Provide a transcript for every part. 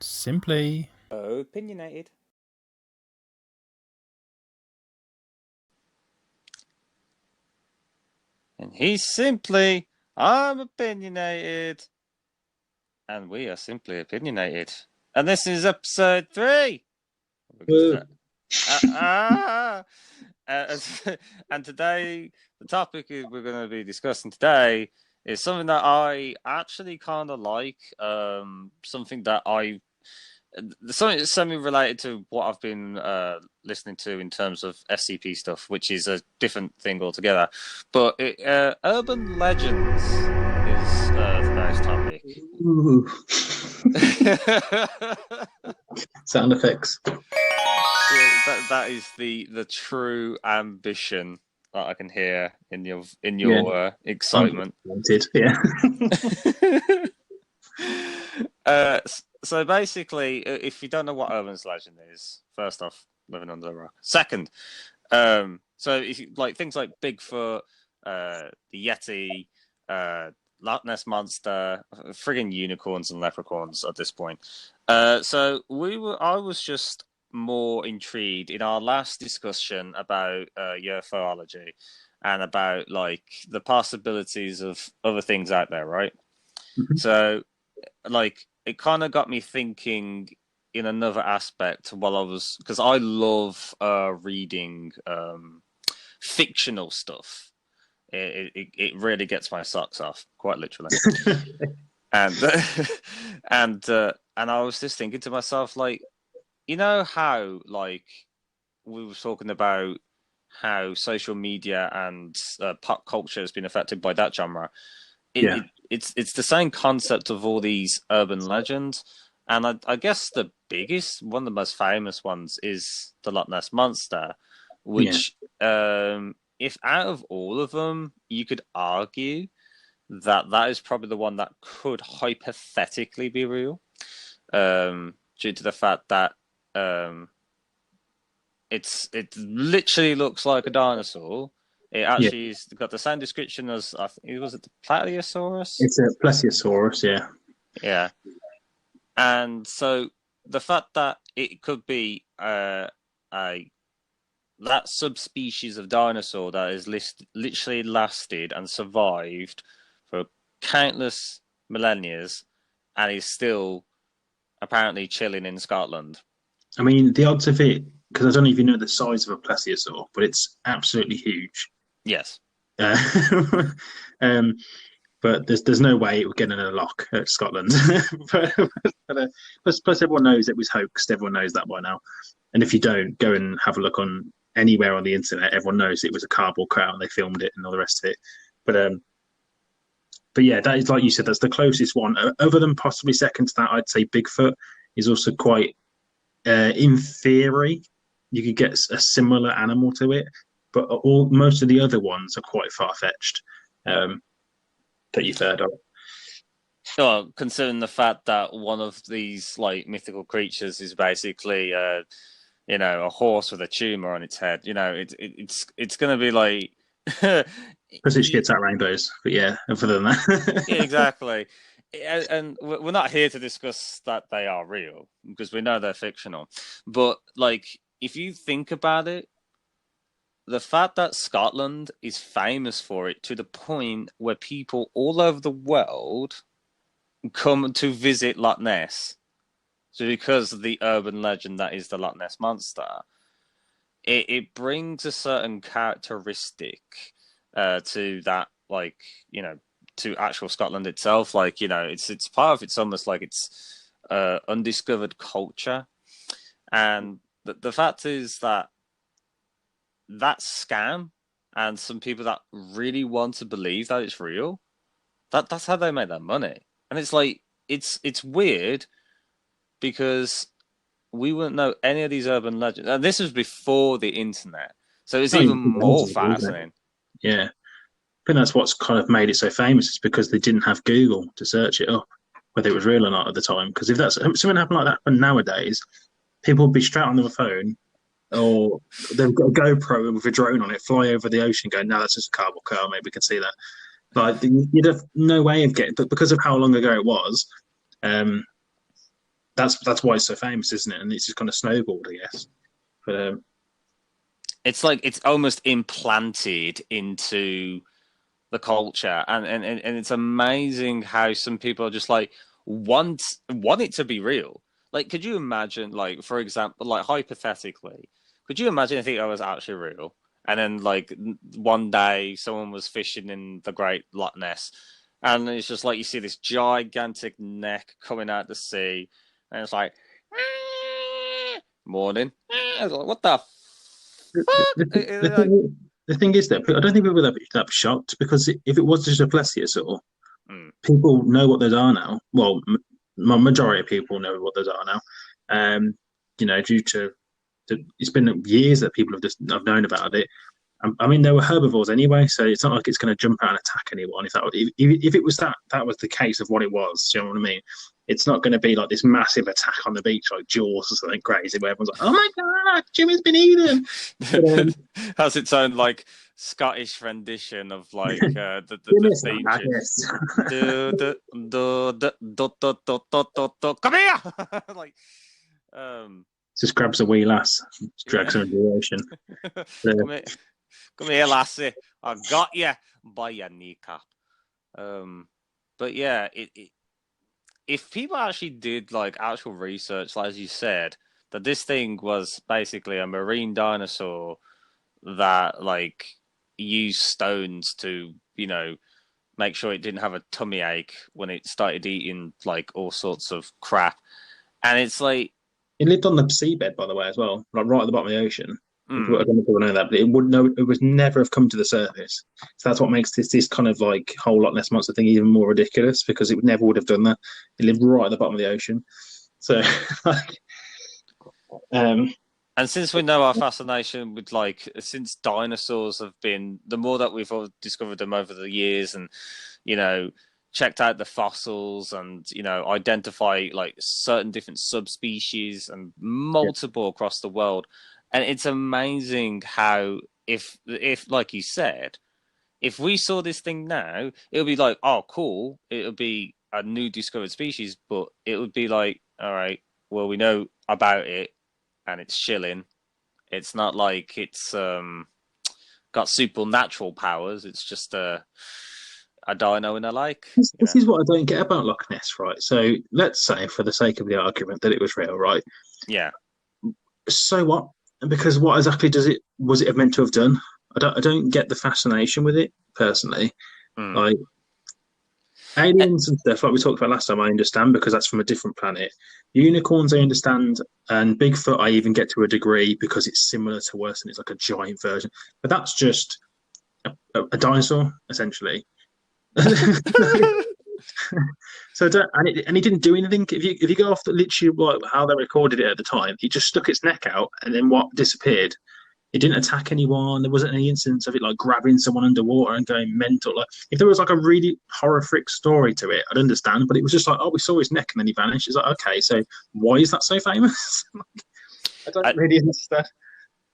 Simply Opinionated. And he's simply, I'm opinionated. And we are simply opinionated. And this is episode 3. And today, the topic we're going to be discussing today is something that I actually kind of like. Something semi-related to what I've been listening to in terms of SCP stuff, which is a different thing altogether. But urban legends is today's topic. Ooh. Sound effects. Yeah, that is the true ambition that I can hear in your excitement. Yeah. So basically, if you don't know what urban legend is, first off, living under a rock. Second, so if you like things like Bigfoot, the Yeti, Loch Ness Monster, friggin' unicorns and leprechauns at this point. So I was just more intrigued in our last discussion about UFOlogy and about like the possibilities of other things out there, right? Mm-hmm. So, like, it kind of got me thinking in another aspect while I was, because I love reading fictional stuff. It really gets my socks off, quite literally. and I was just thinking to myself, like, you know how, like, we were talking about how social media and pop culture has been affected by that genre. It's the same concept of all these urban legends, and I guess the biggest one, the most famous ones, is the Loch Ness Monster, which, if out of all of them, you could argue that is probably the one that could hypothetically be real, due to the fact that it literally looks like a dinosaur. It actually has got the same description as, I think, was it the Plateosaurus? It's a Plesiosaurus, yeah. Yeah. And so the fact that it could be that subspecies of dinosaur that has literally lasted and survived for countless millennia and is still apparently chilling in Scotland. I mean, the odds of it, because I don't know if you know the size of a plesiosaur, but it's absolutely huge. Yes. But there's no way it would get in a lock at Scotland. Plus, everyone knows it was hoaxed. Everyone knows that by now. And if you don't, go and have a look on anywhere on the internet. Everyone knows it was a cardboard crown. They filmed it and all the rest of it. But yeah, that is, like you said, that's the closest one. Other than possibly second to that, I'd say Bigfoot is also quite, in theory, you could get a similar animal to it. But most of the other ones are quite far-fetched that you've heard of. Well, considering the fact that one of these like mythical creatures is basically, a horse with a tumor on its head, it's going to be like because it shits out rainbows. But yeah, other than that, yeah, exactly. And we're not here to discuss that they are real because we know they're fictional. But like, if you think about it, the fact that Scotland is famous for it to the point where people all over the world come to visit Loch Ness, so because of the urban legend that is the Loch Ness Monster, it brings a certain characteristic to that, like, to actual Scotland itself. Like, it's part of, it's almost like it's undiscovered culture. And the fact is that scam and some people that really want to believe that it's real, that's how they make their money. And it's like, it's weird because we wouldn't know any of these urban legends. And this was before the internet. So it's even more fascinating. Yeah. I think that's what's kind of made it so famous, is because they didn't have Google to search it up, whether it was real or not at the time. Because if something happened like that happened nowadays, people would be straight on their phone, or they've got a GoPro with a drone on it, fly over the ocean, go, no, that's just a cardboard car, maybe we can see that. Like, you'd have no way of getting, but because of how long ago it was, that's why it's so famous, isn't it? And it's just kind of snowballed, I guess. But It's like it's almost implanted into the culture, and it's amazing how some people are just like want it to be real. Like, could you imagine, like, for example, like hypothetically, could you imagine if it was actually real, and then like one day someone was fishing in the Great Loch Ness, and it's just like you see this gigantic neck coming out the sea, and it's like morning. I was like, what the the, fuck? Like, the thing is that I don't think people were that shocked because if it was just a plesiosaur, mm, people know what those are now. Well, majority of people know what those are now. Due to it's been years that people have known about it. I mean, they were herbivores anyway, so it's not like it's going to jump out and attack anyone. If it was that was the case of what it was, do you know what I mean? It's not going to be like this massive attack on the beach like Jaws or something crazy where everyone's like, "Oh my god, Jimmy's been eaten." But, has its own like Scottish rendition of like the Jimmy's theme tune. haggis. Come here, like um, Just grabs a wee lass, yeah. drags her into the ocean. come here, come here, lassie. I got you by your kneecap. Um, but yeah, if people actually did like actual research, like as you said, that this thing was basically a marine dinosaur that like used stones to, make sure it didn't have a tummy ache when it started eating like all sorts of crap. And it's like, It lived on the seabed, by the way, as well, like right at the bottom of the ocean. I don't mm, know if people know that, but it would no, it would never have come to the surface. So that's what makes this kind of like whole Loch Ness monster thing even more ridiculous because it never would have done that. It lived right at the bottom of the ocean. So, like, um, and since we know our fascination with like, since dinosaurs have been, the more that we've all discovered them over the years and, you know, checked out the fossils and, identify like certain different subspecies and yeah, multiple across the world. And it's amazing how, if like you said, if we saw this thing now, it would be like, oh, cool. It would be a new discovered species, but it would be like, all right, well, we know about it and it's chilling. It's not like it's got supernatural powers. It's just a dino in a lake, this is what I don't get about Loch Ness, right? So let's say, for the sake of the argument, that it was real, right? Yeah. So what? Because what exactly does it was it meant to have done? I don't get the fascination with it personally. Mm. Like aliens and stuff, like we talked about last time, I understand because that's from a different planet. Unicorns, I understand, and Bigfoot, I even get to a degree because it's similar to us and it's like a giant version. But that's just a dinosaur, essentially. So, and he didn't do anything. If you go off the literally like how they recorded it at the time, he just stuck its neck out and then what disappeared. It didn't attack anyone. There wasn't any instance of it like grabbing someone underwater and going mental. Like if there was like a really horrific story to it, I'd understand. But it was just like, oh, we saw his neck and then he vanished. It's like, okay, so why is that so famous? I don't I, really understand.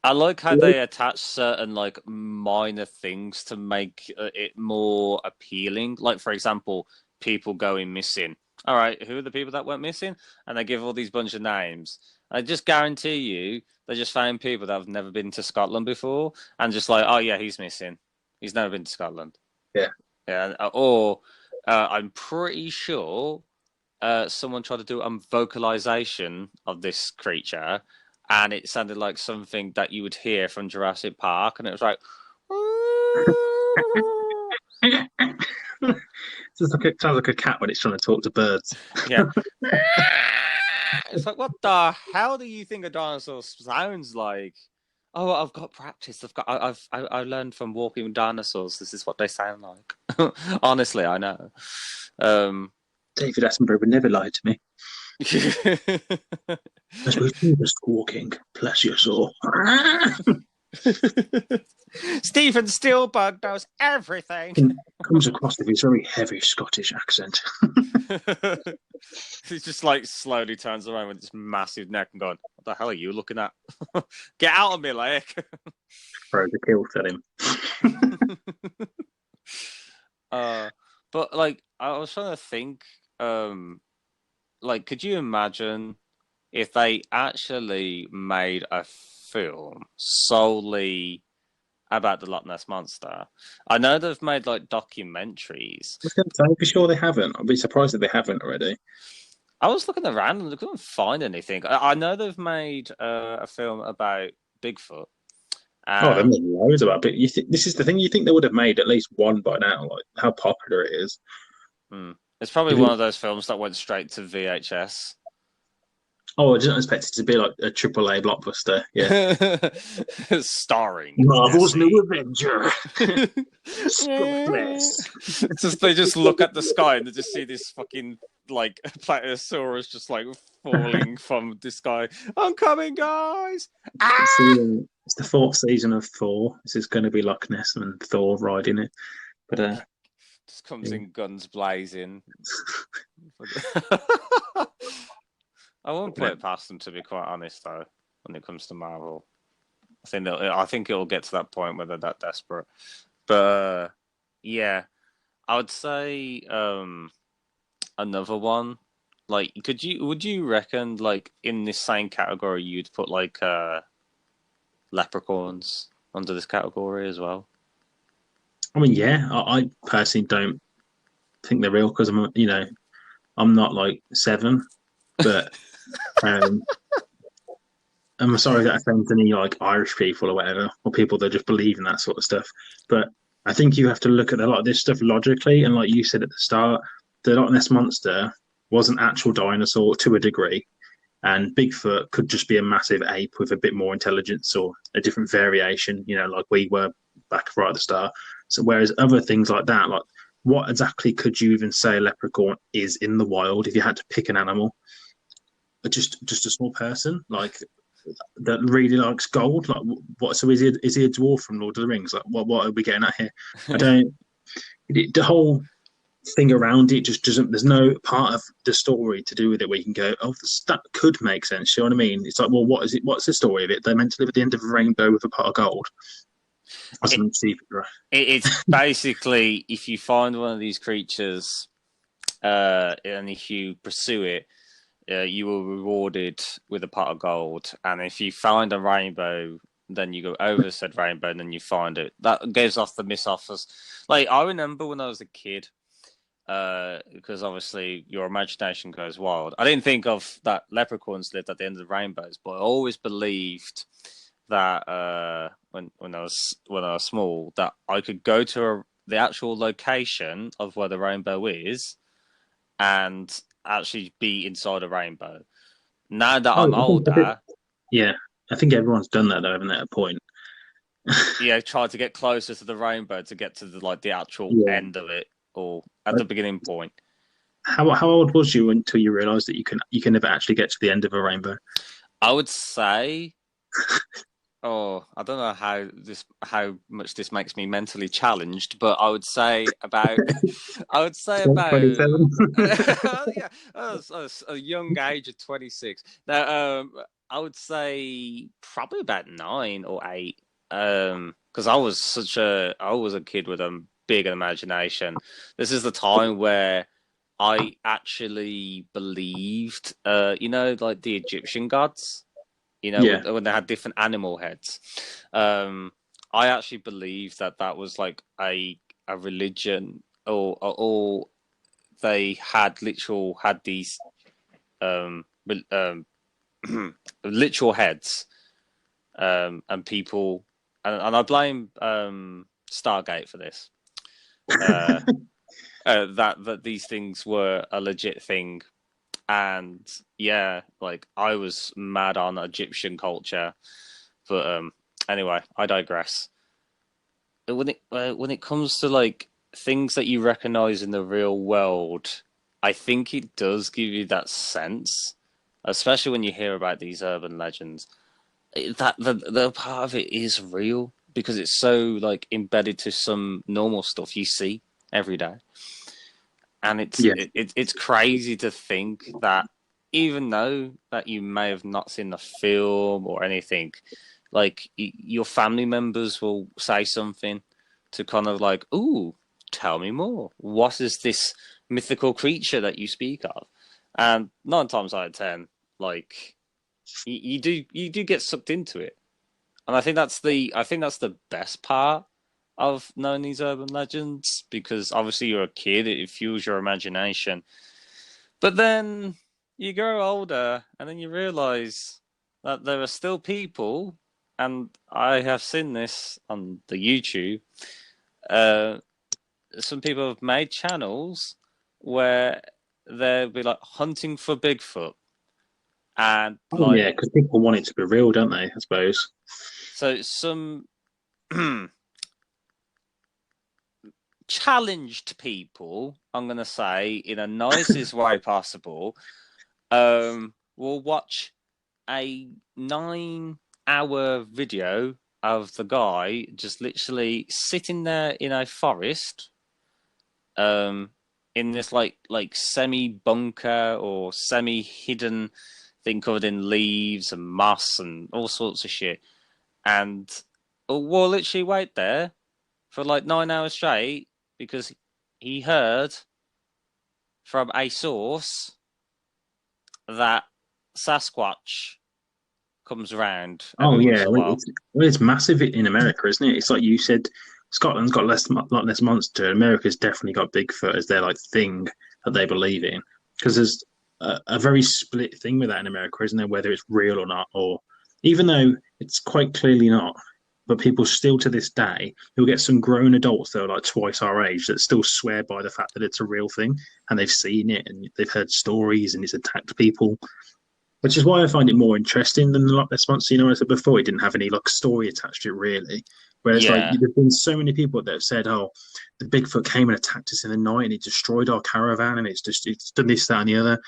I like how they attach certain like minor things to make it more appealing. Like, for example, people going missing. All right, who are the people that went missing? And they give all these bunch of names. I just guarantee you, they just found people that have never been to Scotland before, and just like, oh yeah, he's missing. He's never been to Scotland. Yeah. Yeah, or I'm pretty sure someone tried to do a vocalization of this creature, and it sounded like something that you would hear from Jurassic Park, and it was like, Sounds like a cat when it's trying to talk to birds. yeah. It's like, what the hell do you think a dinosaur sounds like? Oh, I've got practice. I learned from walking with dinosaurs. This is what they sound like. Honestly, I know. Um, David Attenborough would never lie to me. As we do this walking plesiosaur. Stephen Spielberg knows everything. Comes across with his very heavy Scottish accent. He just like slowly turns around with this massive neck and going, "What the hell are you looking at? Get out of me, lake!" Throws a kilt at him. uh, but like, I was trying to think. Um, like, could you imagine if they actually made a film solely about the Loch Ness monster? I know they've made like documentaries. I was going to say, for sure they haven't. I'd be surprised if they haven't already. I was looking around and I couldn't find anything. I know they've made a film about Bigfoot. Oh, they've Um, made loads about it. This is the thing. You think they would have made at least one by now, like how popular it is. hmm. It's probably You one think? of those films that went straight to VHS. Oh, I didn't expect it to be like a triple A blockbuster. Yeah. Starring Marvel's new Nessie. Avenger, Spotless. Just they just look at the sky and they just see this fucking like Plateosaurus just like falling from the sky. I'm coming, guys! Ah! It's the fourth season of Thor. This is going to be Loch Ness and Thor riding it. But Just comes yeah. in guns blazing. I won't put it past them, to be quite honest, though. When it comes to Marvel, I think it'll get to that point where they're that desperate. But yeah, I would say another one. Like, would you reckon like in this same category you'd put like leprechauns under this category as well? I mean, yeah, I personally don't think they're real because I'm not like seven, but um, I'm sorry that offends any like Irish people or whatever, or people that just believe in that sort of stuff. But I think you have to look at a lot of this stuff logically, and like you said at the start, the Loch Ness monster was an actual dinosaur to a degree, and Bigfoot could just be a massive ape with a bit more intelligence or a different variation, like we were back right at the start. So whereas other things like that, like what exactly could you even say a leprechaun is in the wild if you had to pick an animal? Just a small person that really likes gold. Like what? So is he a dwarf from Lord of the Rings? Like what are we getting at here? I don't. The whole thing around it just doesn't. There's no part of the story to do with it where you can go, oh, that could make sense. You know what I mean? It's like, well, what is it? What's the story of it? They're meant to live at the end of a rainbow with a pot of gold. Or It, something stupid, right? it's basically if you find one of these creatures, and if you pursue it, you will be rewarded with a pot of gold. And if you find a rainbow, then you go over said rainbow, and then you find it. That gives off the miss offers. Like I remember when I was a kid, because obviously your imagination goes wild. I didn't think of that leprechauns lived at the end of the rainbows, but I always believed that when I was small, that I could go to the actual location of where the rainbow is and actually be inside a rainbow. Now that I'm Oh, older, yeah. I think everyone's done that though, haven't they? At a point. yeah, try to get closer to the rainbow to get to the actual Yeah. end of it or at the beginning point. How old was you until you realised that you can never actually get to the end of a rainbow? I would say, oh, I don't know how much this makes me mentally challenged, but I would say about I would say about 27. yeah, a young age of 26. Now, I would say probably about 9 or 8. Because I was a kid with a big imagination. This is the time where I actually believed, like the Egyptian gods, Yeah. when they had different animal heads. I actually believed that that was like a religion, or they had these um literal heads, and people, and I blame Stargate for this. Uh, that these things were a legit thing, and yeah, like I was mad on Egyptian culture, but anyway, I digress. When it comes to like things that you recognize in the real world, I think it does give you that sense, especially when you hear about these urban legends, that the part of it is real because it's so like embedded to some normal stuff you see every day. And Yeah. it's crazy to think that even though that you may have not seen the film or anything, like your family members will say something to kind of like, "Ooh, tell me more. What is this mythical creature that you speak of?" And 9 times out of 10, like you do get sucked into it. And I think that's the best part of knowing these urban legends, because obviously you're a kid, it fuels your imagination. But then you grow older and then you realize that there are still people, and I have seen this on the YouTube. Uh, some people have made channels where they'll be like hunting for Bigfoot, and Oh like yeah, because people want it to be real, don't they? I suppose. so some challenged people, I'm gonna say in a nicest way possible, will watch a 9 hour video of the guy just literally sitting there in a forest, um, in this like semi bunker or semi hidden thing covered in leaves and moss and all sorts of shit, and we'll literally wait there for like 9 hours straight because he heard from a source that Sasquatch comes around Oh every once yeah, in a while. it's massive in America, isn't it? It's like you said, Scotland's got lot less monster. America's definitely got Bigfoot as their like thing that they believe in, because there's a very split thing with that in America, isn't there? Whether it's real or not, or even though it's quite clearly not, but people still to this day, you'll get some grown adults that are like twice our age that still swear by the fact that it's a real thing and they've seen it and they've heard stories and it's attacked people, which is why I find it more interesting than the Loch Ness Monster. You know, as I said before, it didn't have any like story attached to it really. Whereas like Yeah, there've been so many people that have said, "Oh, the Bigfoot came and attacked us in the night and it destroyed our caravan and it's done this, that, and the other,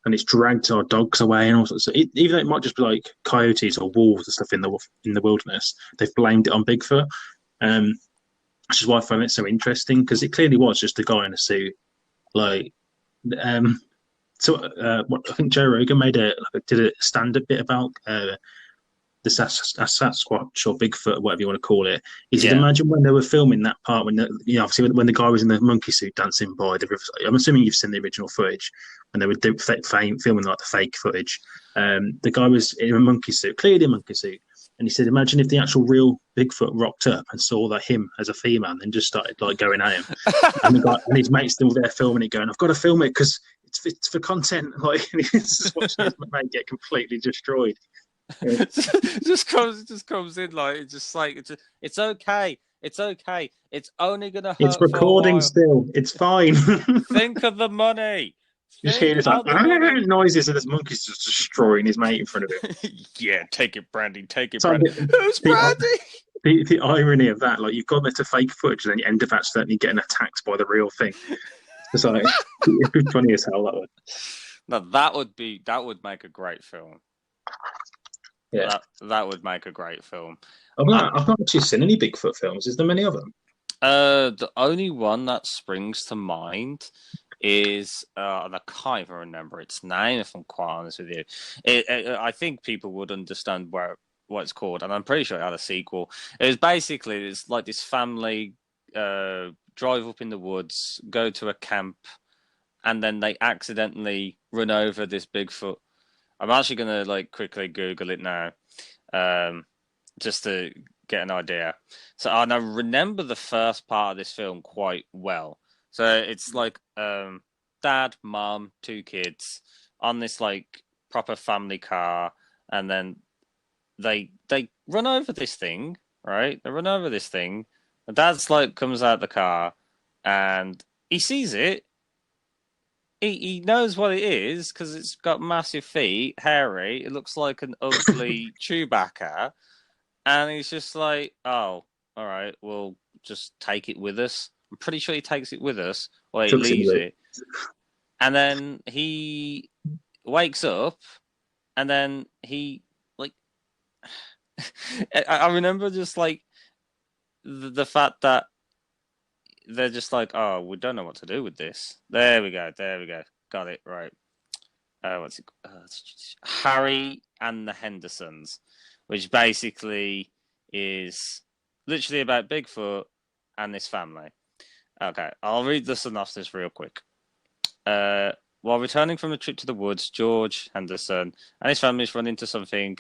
and it's dragged our dogs away and all sorts." So even though it might just be like coyotes or wolves and stuff in the wilderness, they've blamed it on Bigfoot. Um, which is why I find it so interesting because it clearly was just a guy in a suit. Like, um, what I think Joe Rogan did a stand-up bit about the Sasquatch or Bigfoot, whatever you want to call it. He said, yeah. imagine when they were filming that part obviously when the guy was in the monkey suit dancing by the river. I'm assuming you've seen the original footage when they were filming like the fake footage. The guy was in a monkey suit, clearly a monkey suit. And he said, imagine if the actual real Bigfoot rocked up and saw that him as a female and then just started like going at him. And the guy and his mate's still there filming it, going, "I've got to film it because it's for content." Like he's just watching his mate get completely destroyed. Yeah. just comes in like it's okay, it's okay, it's only gonna It's hurt for a recording while. still. It's fine. Think of the money. You just hear Think this like of the money. noises, and this monkey's just destroying his mate in front of him. Yeah, take it, Brandy. Take it, So Brandy. Who's the, Brandy? the irony of that, like you've gone there to fake footage, and then you end up accidentally getting attacked by the real thing. It's like it'd be funny as hell that would. No, that would make a great film. Yeah, That would make a great film. I, I've not actually seen any Bigfoot films. Is there many of them? the only one that springs to mind is, and I can't even remember its name if I'm quite honest with you. I think people would understand what it's called, and I'm pretty sure it had a sequel. It was basically it's like this family drive up in the woods, go to a camp, and then they accidentally run over this Bigfoot. I'm actually gonna like quickly Google it now, um, just to get an idea. So, and I remember the first part of this film quite well. So it's like dad, mom, 2 kids on this like proper family car, and then they run over this thing, right? They run over this thing. The dad's like comes out the car, and he sees it. He knows what it is because it's got massive feet, hairy. It looks like an ugly Chewbacca, and he's just like, "Oh, all right, we'll just take it with us." I'm pretty sure he takes it with us, or he Chucks it in leaves the it, and then he wakes up, and then he like, I remember just like the fact that they're just like, "Oh, we don't know what to do with this." There we go, got it right. What's it? Harry and the Hendersons, which basically is literally about Bigfoot and this family. Okay, I'll read the synopsis real quick. while returning from a trip to the woods, George Henderson and his families run into something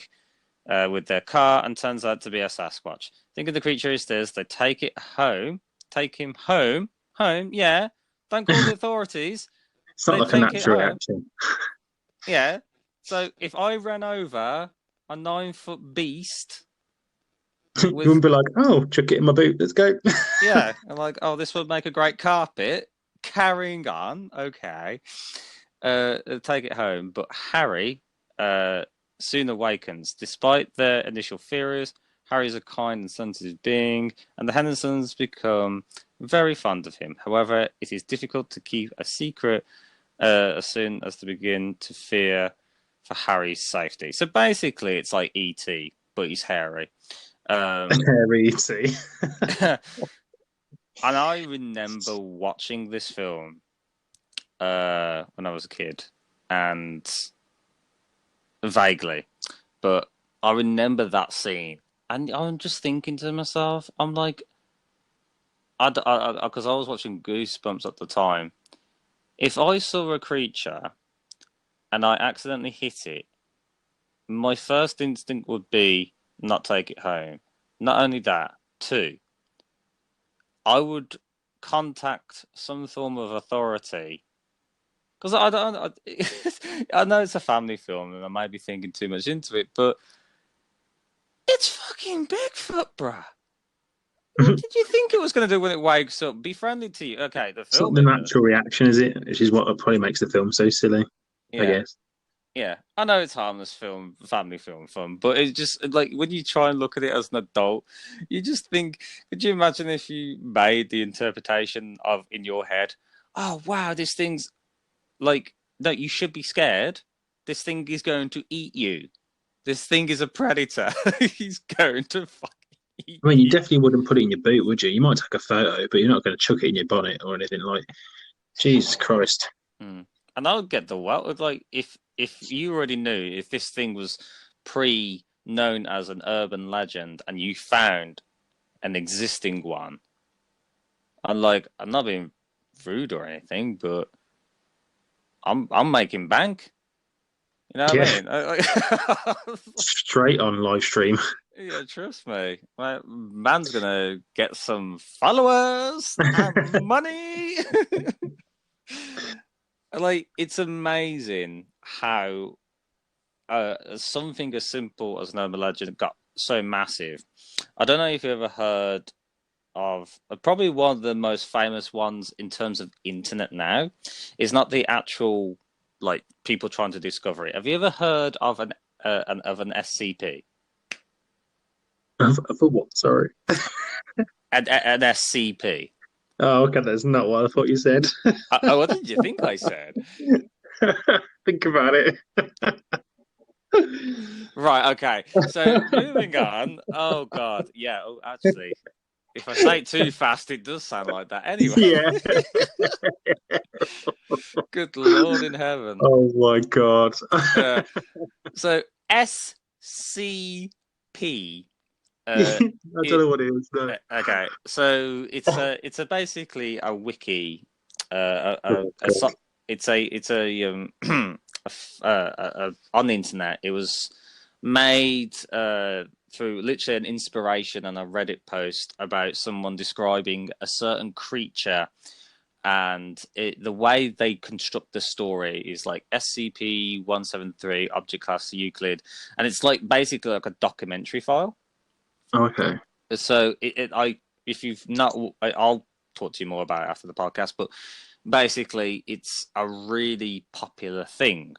with their car and turns out to be a Sasquatch. Thinking the creature is theirs, they take it home. Take him home. Home, yeah. Don't call the authorities. It's not They like a take it natural home. reaction. Yeah. So if I ran over a 9 foot beast You with, wouldn't be like, oh, chuck it in my boot, let's go. yeah, I'm like, oh, this would make a great carpet. Carrying on, okay. Take it home. But Harry soon awakens. Despite their initial fears, Harry is a kind and sensitive being, and the Hendersons become very fond of him. However, it is difficult to keep a secret as soon as they begin to fear for Harry's safety. So basically, it's like E.T., but he's hairy. Hairy E.T. And I remember watching this film when I was a kid, and vaguely, but I remember that scene, and I'm just thinking to myself, I'm like, because I was watching Goosebumps at the time. If I saw a creature and I accidentally hit it, my first instinct would be not take it home. Not only that, two, I would contact some form of authority because I don't. I know it's a family film, and I might be thinking too much into it, but it's fucking Bigfoot, bruh. What did you think it was going to do when it wakes up? Be friendly to you. Okay, the It's not film the it does. natural reaction, is it? Which is what probably makes the film so silly, I Yeah, guess. yeah. I know it's harmless film, family film fun, but it's just like when you try and look at it as an adult, you just think, could you imagine if you made the interpretation of in your head, oh wow, this thing's like, no, you should be scared. This thing is going to eat you. This thing is a predator. He's going to fucking eat I mean, you you. definitely wouldn't put it in your boot, would you? You might take a photo, but you're not going to chuck it in your bonnet or anything like. Jesus Christ! Hmm. And I would get the well, like if you already knew if this thing was pre known as an urban legend and you found an existing one, I'm like, I'm not being rude or anything, but I'm making bank. You know what Yeah, I mean? straight on live stream. Yeah, trust me. My man's gonna get some followers and money. Like, it's amazing how something as simple as an urban legend got so massive. I don't know if you ever heard of probably one of the most famous ones in terms of internet now. Is not the actual like people trying to discover it. Have you ever heard of an SCP? For what? Sorry. An SCP? Oh, okay. That's not what I thought you said. What did you think I said? Think about it. Right, okay. So moving on. Oh God, yeah. Oh, actually, if I say it too fast, it does sound like that. Anyway, Yeah. good Lord in heaven. Oh my God. Uh, so SCP. I don't It know what it is. No. okay. So it's a basically a wiki. Oh God. It's a on the internet. It was made through literally an inspiration on a Reddit post about someone describing a certain creature, and the way they construct the story is like SCP-173 object class Euclid, and it's like basically like a documentary file. Okay. So I if you've not, I'll talk to you more about it after the podcast, but basically it's a really popular thing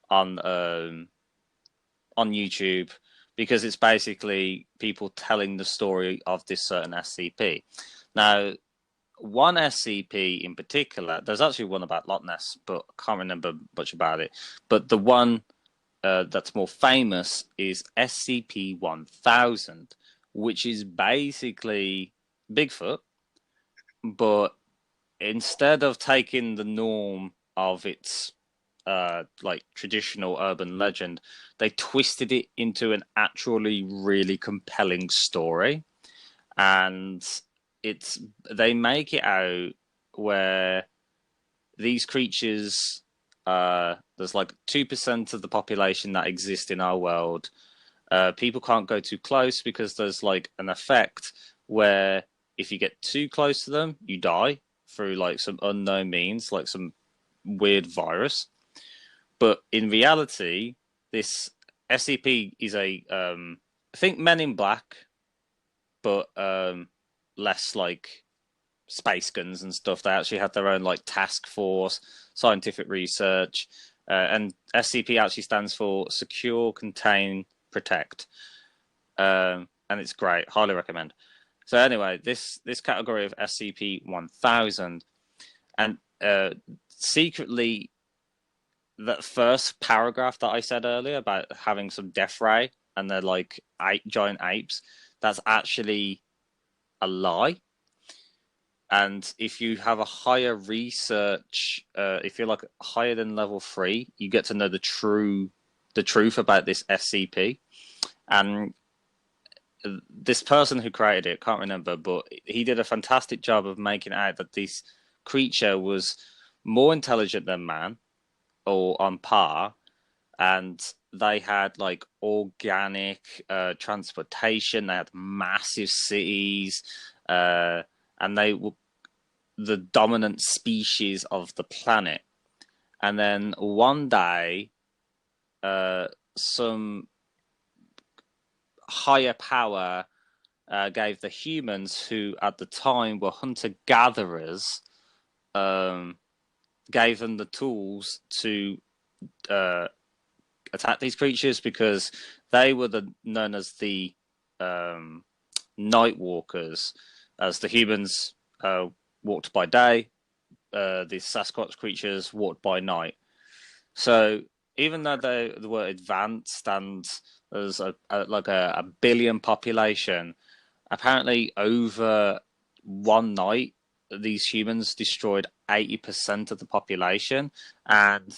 on on YouTube because it's basically people telling the story of this certain SCP. Now, one SCP in particular, there's actually one about Loch Ness, but I can't remember much about it. But the one that's more famous is SCP 1000, which is basically Bigfoot, but instead of taking the norm of its like traditional urban legend, they twisted it into an actually really compelling story, and they make it out where these creatures There's like 2% of the population that exist in our world. People can't go too close because there's like an effect where if you get too close to them, you die through like some unknown means, like some weird virus. But in reality, this SCP is I think Men in Black, but less like space guns and stuff. They actually have their own like task force, scientific research, and SCP actually stands for Secure, Contain, Protect, and it's great. Highly recommend. So anyway, this category of SCP-1000, and secretly, that first paragraph that I said earlier about having some death ray and they're like giant apes, that's actually a lie. And if you have a higher research, if you're like higher than level 3, you get to know the truth about this SCP. And this person who created it, can't remember, but he did a fantastic job of making out that this creature was more intelligent than man, or on par, and they had like organic transportation. They had massive cities, and they were the dominant species of the planet. And then one day, some higher power gave the humans, who at the time were hunter gatherers, gave them the tools to attack these creatures, because they were known as the night walkers, as the humans walked by day, the Sasquatch creatures walked by night. So even though they were advanced and there's like a billion population, apparently over one night these humans destroyed 80% of the population and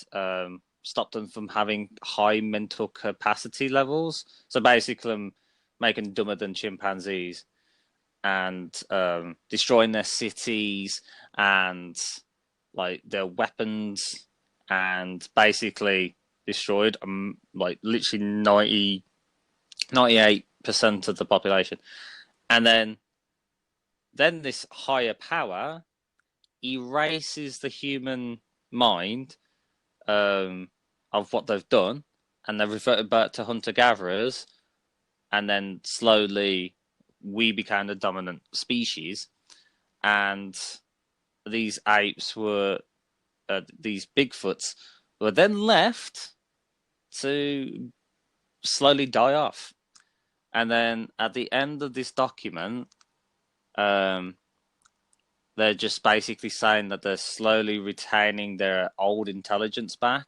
stopped them from having high mental capacity levels. So basically making them dumber than chimpanzees, and destroying their cities and like their weapons, and basically destroyed like literally 98% of the population. And then this higher power erases the human mind of what they've done, and they've reverted back to hunter-gatherers, and then slowly we became the dominant species, and these apes were, these Bigfoots, were then left to slowly die off. And then at the end of this document, they're just basically saying that they're slowly retaining their old intelligence back,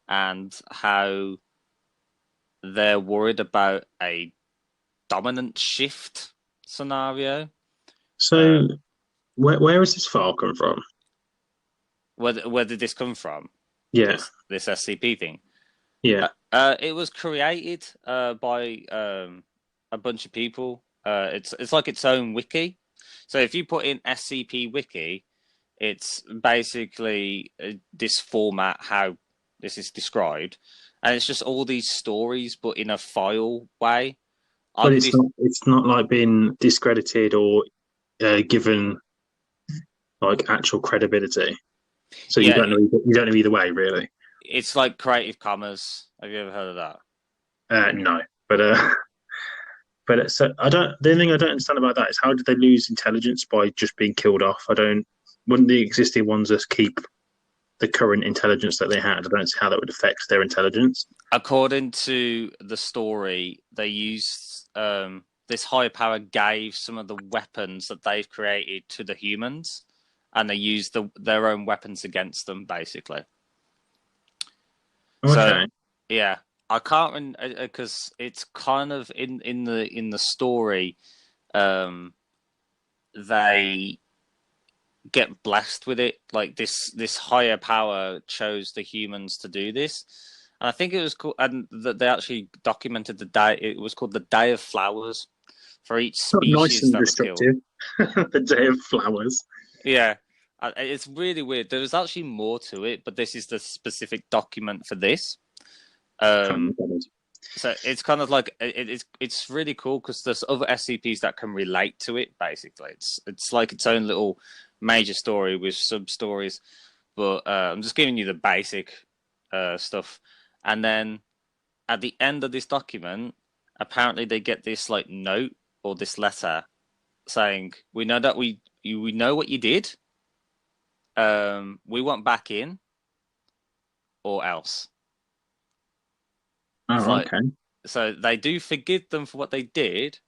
and how they're worried about a dominant shift scenario. So, where is this file come from? Where did this come from? Yeah, This SCP thing. yeah. It was created by a bunch of people. It's like its own wiki. So if you put in SCP wiki, it's basically this format, how this is described, and it's just all these stories, but in a file way. But it's not like being discredited or given like actual credibility. So you Yeah, don't know either way, really. it's like Creative Commons. Have you ever heard of that? No, but so I don't. The only thing I don't understand about that is how did they lose intelligence by just being killed off? I don't. Wouldn't the existing ones just keep the current intelligence that they had? I don't see how that would affect their intelligence. According to the story, they used this higher power gave some of the weapons that they've created to the humans, and they used their own weapons against them, basically. Okay. So, yeah, I can't, because it's kind of in the story, they get blessed with it. Like this higher power chose the humans to do this, and I think it was cool. And that they actually documented the day. It was called the Day of Flowers for each Not nice species and that was killed. destructive. The Day of Flowers. Yeah, It's really weird. There was actually more to it, but this is the specific document for this. Um, so it's kind of like it's really cool because there's other SCPs that can relate to it. Basically, it's like its own little major story with sub stories. But I'm just giving you the basic stuff, and then at the end of this document, apparently they get this like note or this letter saying, "We know that we know what you did. We want back in, or else." It's Oh, like okay. so they do forgive them for what they did,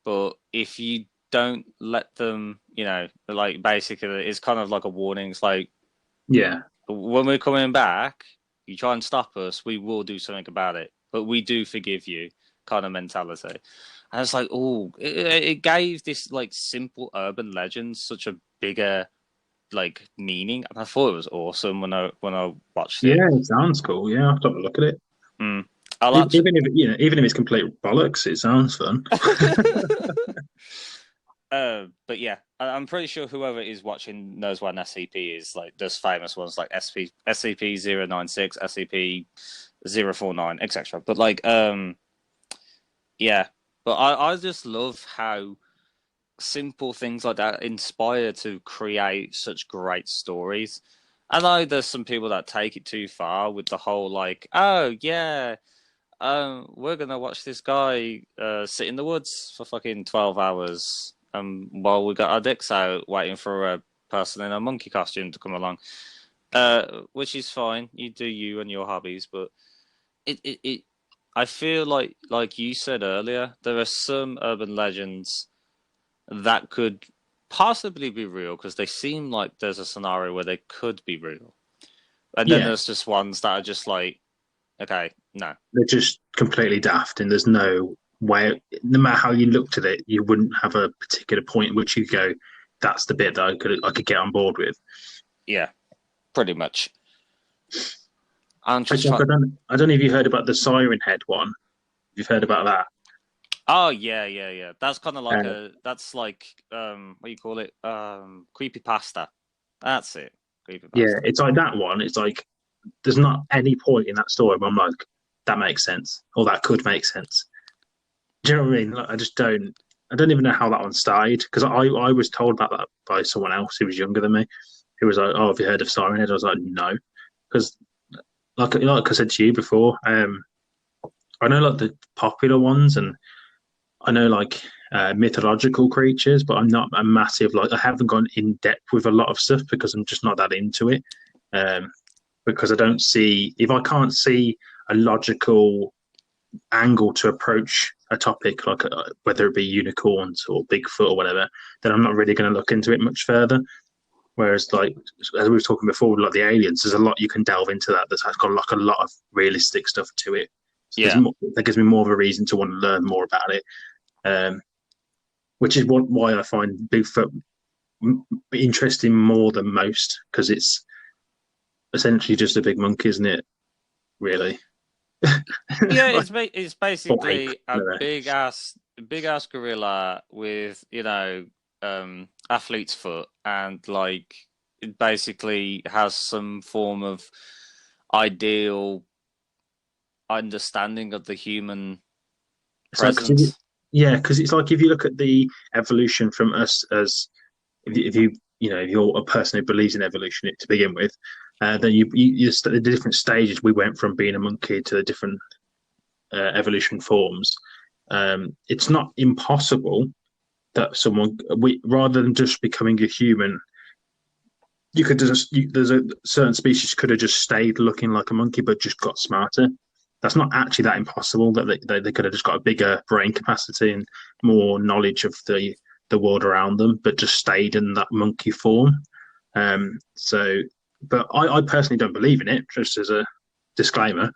but if you don't let them, like basically, it's kind of like a warning. It's like Yeah. when we're coming back, you try and stop us, we will do something about it. But we do forgive you, kind of mentality. And it's like, oh, it gave this like simple urban legend such a bigger like meaning, and I thought it was awesome when I watched it. Yeah, it sounds cool. Yeah, I'll have to have a look at it. Mm. I'll actually. Even if it's complete bollocks, it sounds fun. But yeah, I'm pretty sure whoever is watching knows what an SCP is. Like, there's famous ones like SCP-096, SCP-049, etc. But like, yeah. But I just love how simple things like that inspire to create such great stories. I know there's some people that take it too far with the whole like, oh yeah, we're gonna watch this guy sit in the woods for fucking 12 hours, while we got our dicks out waiting for a person in a monkey costume to come along. Which is fine. You do you and your hobbies, but it I feel like you said earlier, there are some urban legends that could possibly be real because they seem like there's a scenario where they could be real. And then Yeah, there's just ones that are just like, okay, no. they're just completely daft, and there's no way. No matter how you looked at it, you wouldn't have a particular point in which you go, "That's the bit that I could get on board with." Yeah, pretty much. I'm Like, just trying. I don't know if you heard about the Siren Head one. You've heard about that? Oh yeah, yeah, yeah. That's kind of like Uh, a. That's like what do you call it? Creepy pasta. That's it. Creepy yeah, pasta. it's like that one. It's like there's not any point in that story where I'm like, that makes sense, or that could make sense. Do you know what I mean? Like, I just don't. I don't even know how that one started because I was told about that by someone else who was younger than me. Who was like, "Oh, have you heard of Siren Head?" I was like, "No," because like I said to you before, I know like the popular ones, and I know like mythological creatures, but I'm not a massive like I haven't gone in depth with a lot of stuff because I'm just not that into it. Um, because I don't see if I can't see a logical angle to approach a topic like whether it be unicorns or Bigfoot or whatever, then I'm not really going to look into it much further. Whereas, like as we were talking before, like the aliens, there's a lot you can delve into that's got like a lot of realistic stuff to it. So there's Yeah, more, that gives me more of a reason to want to learn more about it. Um, which is why I find Bigfoot interesting more than most because it's essentially just a big monkey, isn't it? Really, yeah. like, It's or ape. basically I a don't know. big ass gorilla with athlete's foot, and like it basically has some form of ideal understanding of the human It's like, presence. yeah, because it's like if you look at the evolution from us as if you're a person who believes in evolution to begin with, then the different stages we went from being a monkey to the different evolution forms. It's not impossible that rather than just becoming a human, there's a certain species could have just stayed looking like a monkey but just got smarter. That's not actually that impossible. That they could have just got a bigger brain capacity and more knowledge of the world around them, but just stayed in that monkey form. But I personally don't believe in it. Just as a disclaimer,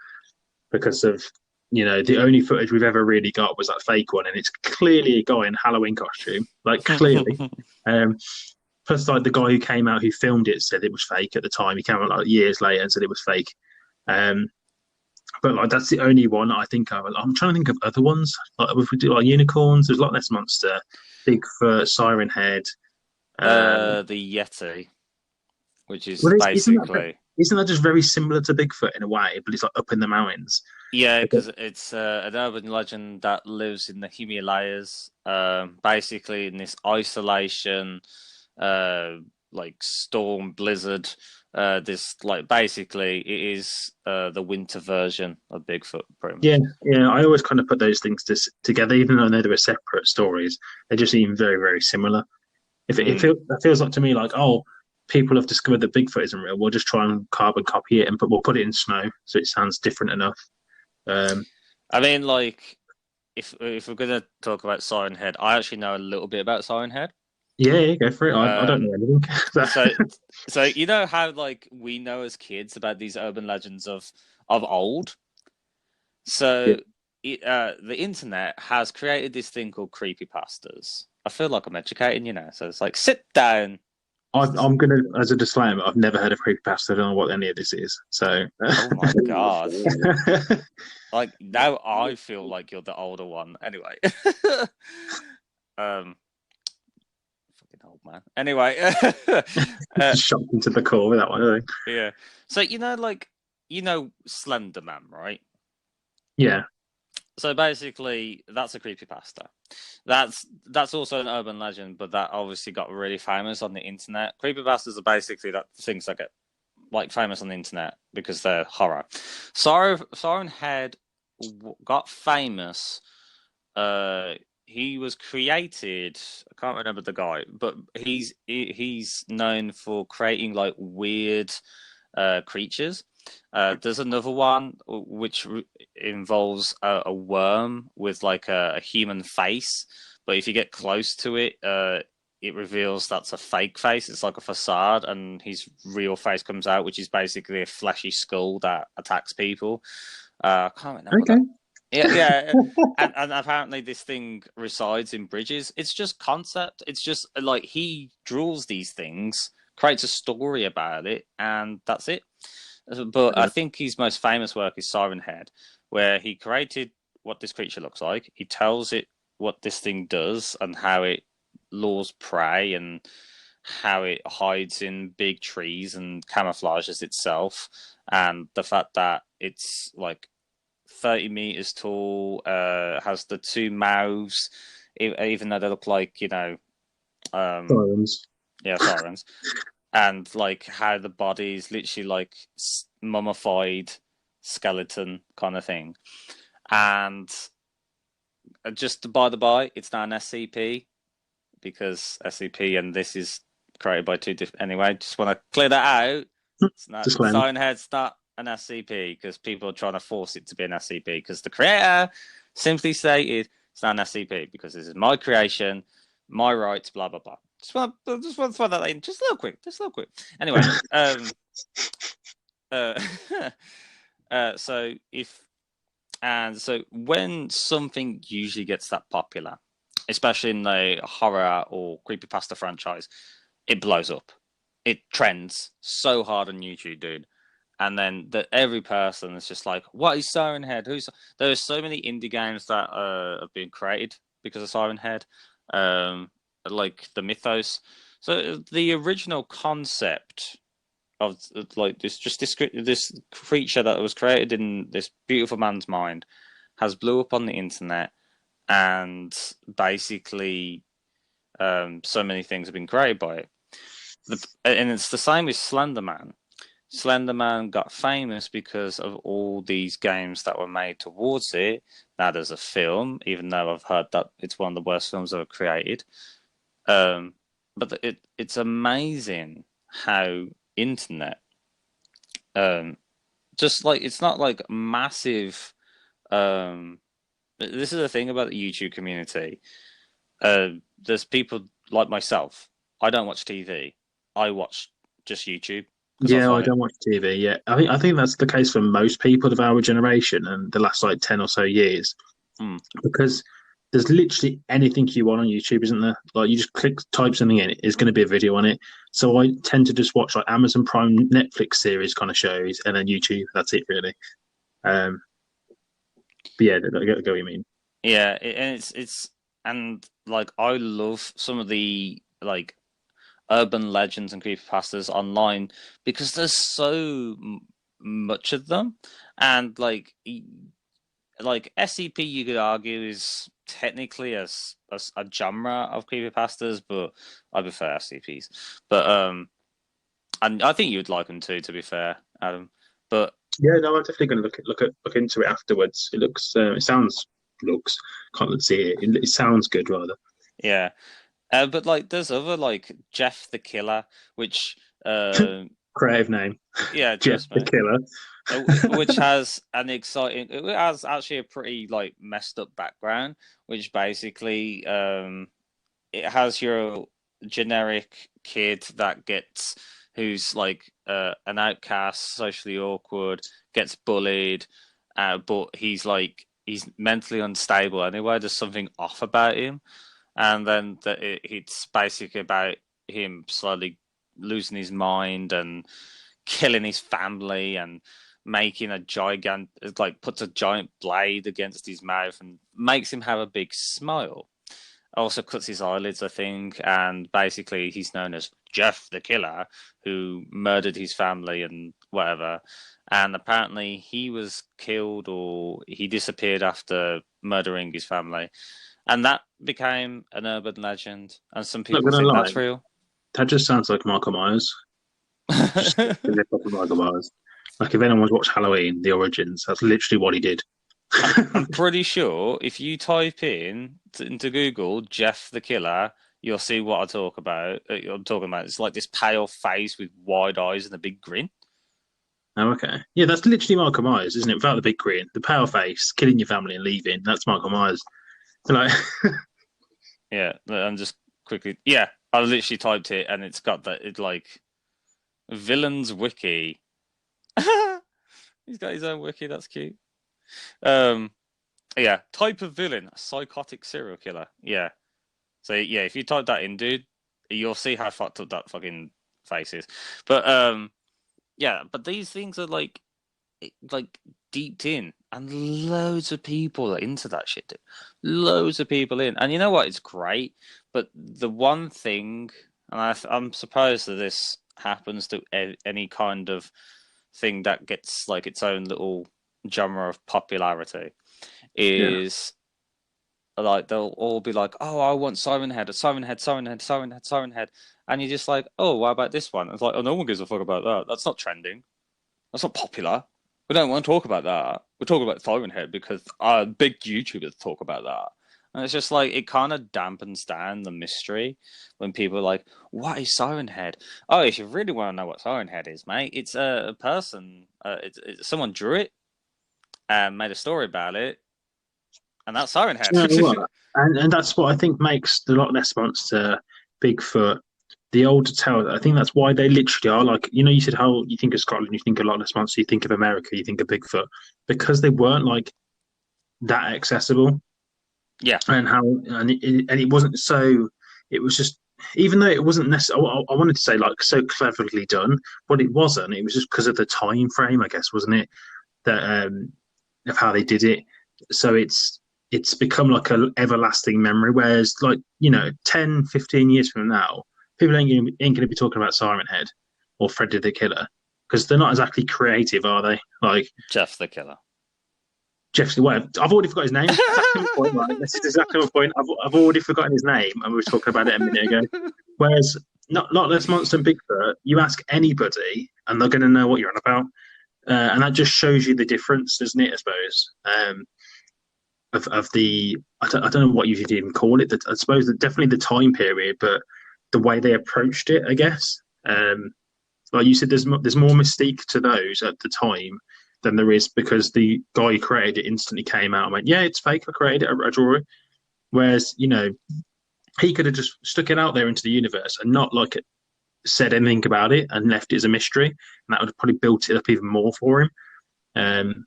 because of the only footage we've ever really got was that fake one, and it's clearly a guy in a Halloween costume, like clearly. Um, Plus, like the guy who came out who filmed it said it was fake at the time. He came out like years later and said it was fake. Um, but like that's the only one I think of. I'm trying to think of other ones. Like if we do like unicorns, there's Loch Ness monster, Bigfoot, Siren Head. The Yeti. which is Well, basically isn't that just very similar to Bigfoot in a way, but it's like up in the mountains? yeah, because it's an urban legend that lives in the Himalayas, basically in this isolation, uh, like storm blizzard. This like basically it is the winter version of Bigfoot, pretty Yeah, much. yeah. I always kind of put those things together, even though I know they were separate stories. They just seem very, very similar. If it, it, Mm. feel, it feels like to me like, oh, people have discovered that Bigfoot isn't real. We'll just try and carbon copy it and we'll put it in snow so it sounds different enough. Um, I mean, like if we're gonna talk about Siren Head, I actually know a little bit about Siren Head. yeah, yeah, go for it. I don't Um, know anything. so so you know how like we know as kids about these urban legends of old. Yeah. So the internet has created this thing called creepypastas. I feel like I'm educating you now. So it's like sit down. I'm gonna, as a disclaimer, I've never heard of creepypasta. I don't know what any of this is. So, Oh my god! Like now I feel like you're the older one. Anyway, um, fucking old man. Anyway, just shocked into the core with that one. I think. yeah. So like Slenderman, right? Yeah, So basically, that's a creepypasta. That's also an urban legend, but that obviously got really famous on the internet. Creepypastas are basically that things that get like famous on the internet because they're horror. Siren Head got famous. Uh, he was created. I can't remember the guy, but he's known for creating like weird creatures. There's another one which involves a worm with like a human face, but if you get close to it, it reveals that's a fake face. It's like a facade, and his real face comes out, which is basically a fleshy skull that attacks people. I can't remember okay. that. Yeah, yeah, and apparently this thing resides in bridges. It's just concept. It's just like he draws these things, creates a story about it, and that's it. But I think his most famous work is Siren Head, where he created what this creature looks like. He tells it what this thing does and how it lures prey and how it hides in big trees and camouflages itself, and the fact that it's like 30 meters tall, has the two mouths, even though they look like, um, Sirens. yeah, sirens, and like how the body is literally like mummified skeleton kind of thing. And just by the by, it's now an SCP because SCP and this is created by two different. Anyway, just want to clear that out. It's not Disclaimer. Siren Head's not an SCP because people are trying to force it to be an SCP because the creator simply stated it's not an SCP because this is my creation, my rights, blah blah blah. Just want to throw that in, just a little quick, just a little quick. Anyway, uh, so if and so when something usually gets that popular, especially in the horror or creepypasta franchise, it blows up. It trends so hard on YouTube, dude. And then every person is just like, "What is Siren Head? Who's?" There are so many indie games that have been created because of Siren Head, um, like the mythos. So the original concept of like this creature that was created in this beautiful man's mind has blew up on the internet, and basically, so many things have been created by it. And it's the same with Slenderman. Slenderman got famous because of all these games that were made towards it. Now there's a film, even though I've heard that it's one of the worst films ever created. Um, but it's amazing how internet, um, just like it's not like massive. Um, this is the thing about the YouTube community. There's people like myself. I don't watch TV. I watch just YouTube because I Yeah, I find it. don't watch TV. Yeah, I think that's the case for most people of our generation and the last like 10 or so years Hmm. because there's literally anything you want on YouTube, isn't there? Like you just type something in, it's going to be a video on it. So I tend to just watch like Amazon Prime, Netflix series kind of shows, and then YouTube. That's it, really. Um, but yeah, I get what you mean. Yeah, and it's and like I love some of the like urban legends and creepypastas online because there's so much of them, and like SCP, you could argue is technically a genre of creepypastas, but I prefer SCPs. But and I think you'd like them too, to be fair, Adam. But Yeah, no, I'm definitely going to look into it afterwards. It looks, it sounds, looks, can't see it. It sounds good rather. yeah, but like there's other like Jeff the Killer, which Creative name, yeah, Jeff trust the me. Killer. Which has an exciting, it has actually a pretty like messed up background, which basically it has your generic kid that gets who's like an outcast, socially awkward, gets bullied, but he's mentally unstable anyway. There's something off about him, and then it's basically about him slowly losing his mind and killing his family and making a gigant like puts a giant blade against his mouth and makes him have a big smile. Also cuts his eyelids, I think, and basically he's known as Jeff the Killer, who murdered his family and whatever. And apparently he was killed or he disappeared after murdering his family. And that became an urban legend, and some Not people gonna think lie, that's real. that just sounds like Michael Myers. Just the rip off of Michael Myers. Like if anyone's watched Halloween, the origins, that's literally what he did. I'm pretty sure if you type into Google Jeff the Killer, you'll see what I talk about. I'm talking about it's like this pale face with wide eyes and a big grin. Oh, okay. Yeah, that's literally Michael Myers, isn't it? Without the big grin, the pale face, killing your family and leaving. That's Michael Myers. So, like, Yeah, I'm just quickly. Yeah, I literally typed it and it's got that. It's like villains wiki. He's got his own wiki. That's cute. Um, yeah, type of villain, a psychotic serial killer. Yeah. So yeah, if you type that in, dude, you'll see how fucked up that fucking face is. But yeah, but these things are like deeped in, and loads of people are into that shit, dude. Loads of people in, and you know what? It's great. But the one thing, and I'm surprised that this happens to any kind of thing that gets like its own little genre of popularity, yeah. is like they'll all be like, "Oh, I want Siren Head, a Siren Head, Siren Head, Siren Head, Siren Head," and you're just like, "Oh, what about this one?" It's like, "Oh, no one gives a fuck about that. That's not trending. That's not popular. We don't want to talk about that. We're talking about Siren Head because big YouTubers talk about that." And it's just like it kind of dampens down the mystery when people are like, "What is Siren Head?" Oh, if you really want to know what Siren Head is, mate, it's a person. Someone drew it and made a story about it, and that's Siren Head. Do you know what? And that's what I think makes the Loch Ness monster, Bigfoot, the older tale. I think that's why they literally are like, you said how you think of Scotland, you think of Loch Ness monster, you think of America, you think of Bigfoot, because they weren't like that accessible, Yeah, and it wasn't so. It was just, even though it wasn't necessarily, I wanted to say like so cleverly done, but it wasn't. It was just because of the time frame, I guess, wasn't it? That of how they did it. So it's become like a everlasting memory. Whereas like 10, 15 years from now, people ain't going to be talking about Siren Head or Freddy the Killer because they're not exactly creative, are they? Like Jeff the Killer. Jeff's. Well, I've already forgot his name. Exactly my point. Right, this is exactly my point. I've already forgotten his name, and we were talking about it a minute ago. Whereas not Less Monster and Bigfoot, you ask anybody, and they're going to know what you're on about. And that just shows you the difference, doesn't it? I suppose of the I don't know what you should even call it. I suppose that definitely the time period, but the way they approached it, I guess. Like you said, there's more mystique to those at the time than there is because the guy who created it instantly came out and went, "Yeah, it's fake. I created it. I drew it." Whereas he could have just stuck it out there into the universe and not like said anything about it and left it as a mystery, and that would have probably built it up even more for him. Um,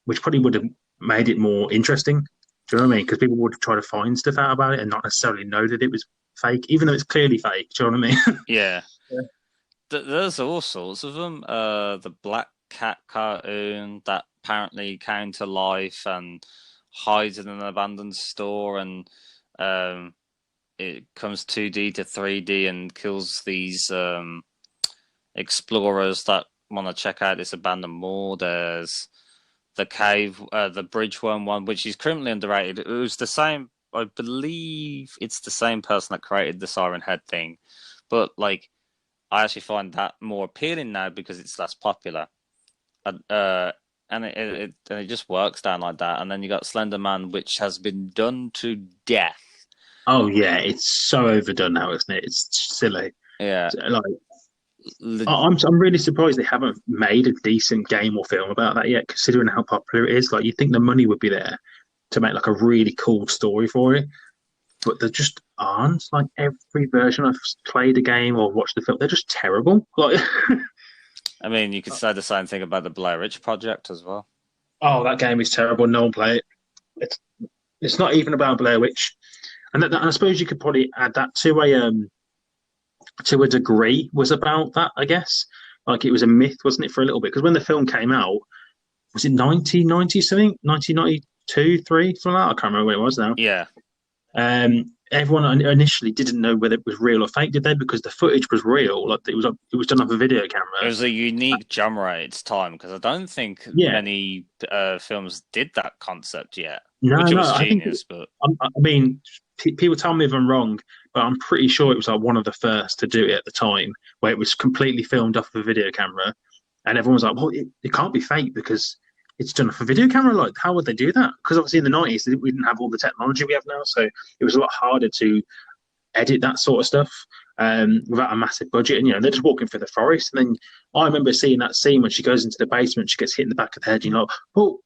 which probably would have made it more interesting. Do you know what I mean? Because people would try to find stuff out about it and not necessarily know that it was fake, even though it's clearly fake. Do you know what I mean? Yeah, Yeah. there's all sorts of them. The Black Cat cartoon that apparently came to life and hides in an abandoned store, and um, it comes 2D to 3D and kills these explorers that want to check out this abandoned mall. There's the cave, the bridge one, which is criminally underrated. It was the same, I believe it's the same person that created the Siren Head thing, but like I actually find that more appealing now because it's less popular. And it just works down like that. And then you got Slenderman, which has been done to death. Oh yeah, it's so overdone now, isn't it? It's silly. Yeah, Like I'm really surprised they haven't made a decent game or film about that yet, considering how popular it is. Like you think the money would be there to make like a really cool story for it, but there just aren't. Like every version I've played a game or watched the film, they're just terrible. Like I mean, you could say the same thing about the Blair Witch Project as well. oh, that game is terrible. No one play it. It's it's not even about Blair Witch, and I suppose you could probably add that to a degree was about that. I guess like it was a myth, wasn't it, for a little bit? Because when the film came out, was it 1990 something, 1992, three, something like that? I can't remember what it was now. Yeah, Everyone initially didn't know whether it was real or fake, did they? Because the footage was real, like it was done off a video it camera. was a unique genre at its time because I don't think Yeah, many films did that concept yet, no, which it no. was I think genius. But I mean, people tell me if I'm wrong, but I'm pretty sure it was like one of the first to do it at the time, where it was completely filmed off of a video camera, and everyone was like, "Well, it can't be fake because it's done off a video camera. Like, how would they do that?" Because obviously in the '90s we didn't have all the technology we have now, so it was a lot harder to edit that sort of stuff without a massive budget. And they're just walking through the forest, and then I remember seeing that scene when she goes into the basement, she gets hit in the back of the head, and you're like, "Well,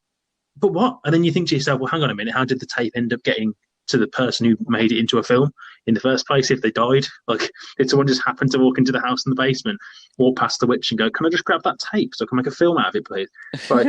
but what?" And then you think to yourself, well, hang on a minute, how did the tape end up getting to the person who made it into a film in the first place if they died? Like, did someone just happen to walk into the house in the basement, walk past the witch and go, "Can I just grab that tape so I can make a film out of it, please?" But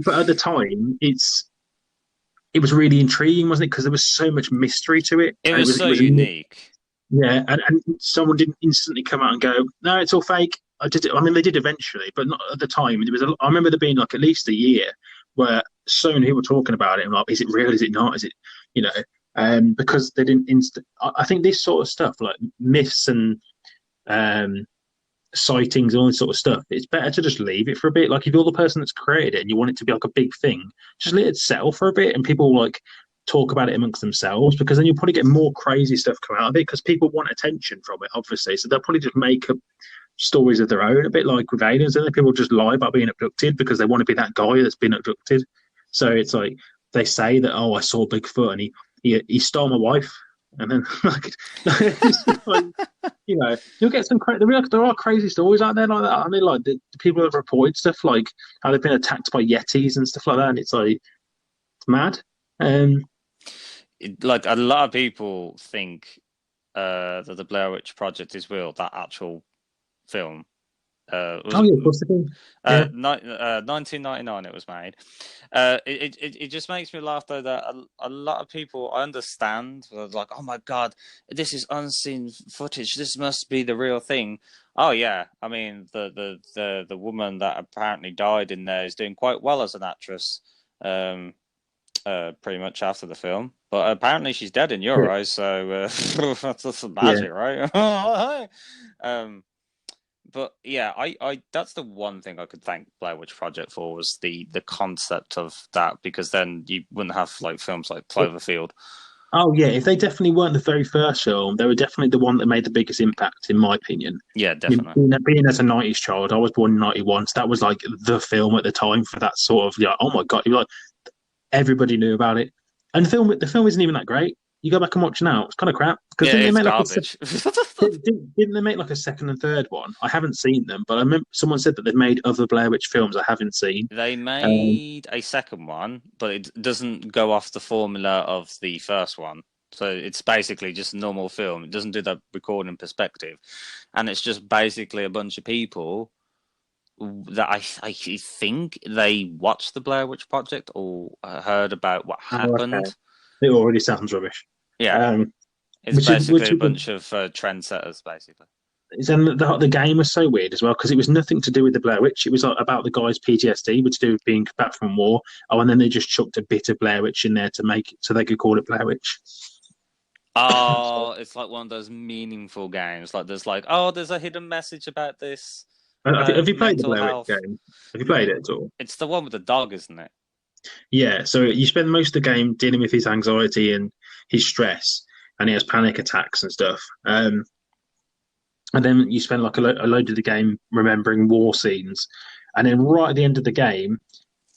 but at the time, it was really intriguing, wasn't it? Because there was so much mystery to it, it and was so it was unique. yeah, and someone didn't instantly come out and go, "No, it's all fake." I did it. I mean, they did eventually, but not at the time. It was. I remember there being like at least a year where so many people were talking about it. And like, is it real? Is it not? Is it? You know, because they didn't. I think this sort of stuff, like myths and um, sightings and all this sort of stuff, it's better to just leave it for a bit. Like if you're the person that's created it and you want it to be like a big thing, just let it settle for a bit, and people like talk about it amongst themselves, because then you'll probably get more crazy stuff come out of it because people want attention from it, obviously. So they'll probably just make up stories of their own, a bit like with aliens, and then people just lie about being abducted because they want to be that guy that's been abducted. So it's like they say that, "Oh, I saw Bigfoot and he stole my wife," and then like, like you'll get some there are crazy stories out there like that. I mean, like the people that reported stuff like how they've been attacked by yetis and stuff like that, and it's like it's mad. Um, Like a lot of people think that the Blair Witch Project is real. That actual film was oh yeah, possibly. Yeah, 1999 it was made. It just makes me laugh though that a lot of people, I understand, they're like, oh my god, this is unseen footage, this must be the real thing. Oh yeah, I mean the woman that apparently died in there is doing quite well as an actress, pretty much after the film, but apparently she's dead in your eyes, so that's some yeah. magic, right? But yeah, I that's the one thing I could thank Blair Witch Project for, was the concept of that, because then you wouldn't have like films like Cloverfield. Oh yeah, if they definitely weren't the very first film, they were definitely the one that made the biggest impact, in my opinion. Yeah, I mean, definitely. being as a '90s child, I was born in '91, so that was like the film at the time for that sort of oh my god, you're like everybody knew about it, and the film isn't even that great. You go back and watch now, it's kind of crap because Yeah, didn't they it's make like garbage. didn't they make like a second and third one? I haven't seen them, but I remember someone said that they've made other Blair Witch films I haven't seen. They Um, made a second one, but it doesn't go off the formula of the first one. So it's basically just a normal film. It doesn't do that recording perspective, and it's just basically a bunch of people that I think they watched the Blair Witch Project or heard about what oh, okay, happened. it already sounds rubbish. Yeah, Um, it's which is basically which a is bunch of trendsetters, basically. then the game was so weird as well because it was nothing to do with the Blair Witch. It was like about the guy's PTSD, but to do with being back from war. Oh, and then they just chucked a bit of Blair Witch in there to make it so they could call it Blair Witch. Oh, it's like one of those meaningful games. Like there's like, oh, there's a hidden message about this, Have about you played the mental Blair Witch health. game? Have you played it at all? It's the one with the dog, isn't it? Yeah, so you spend most of the game dealing with his anxiety and his stress, and he has panic attacks and stuff. And then you spend like a load of the game remembering war scenes, and then right at the end of the game,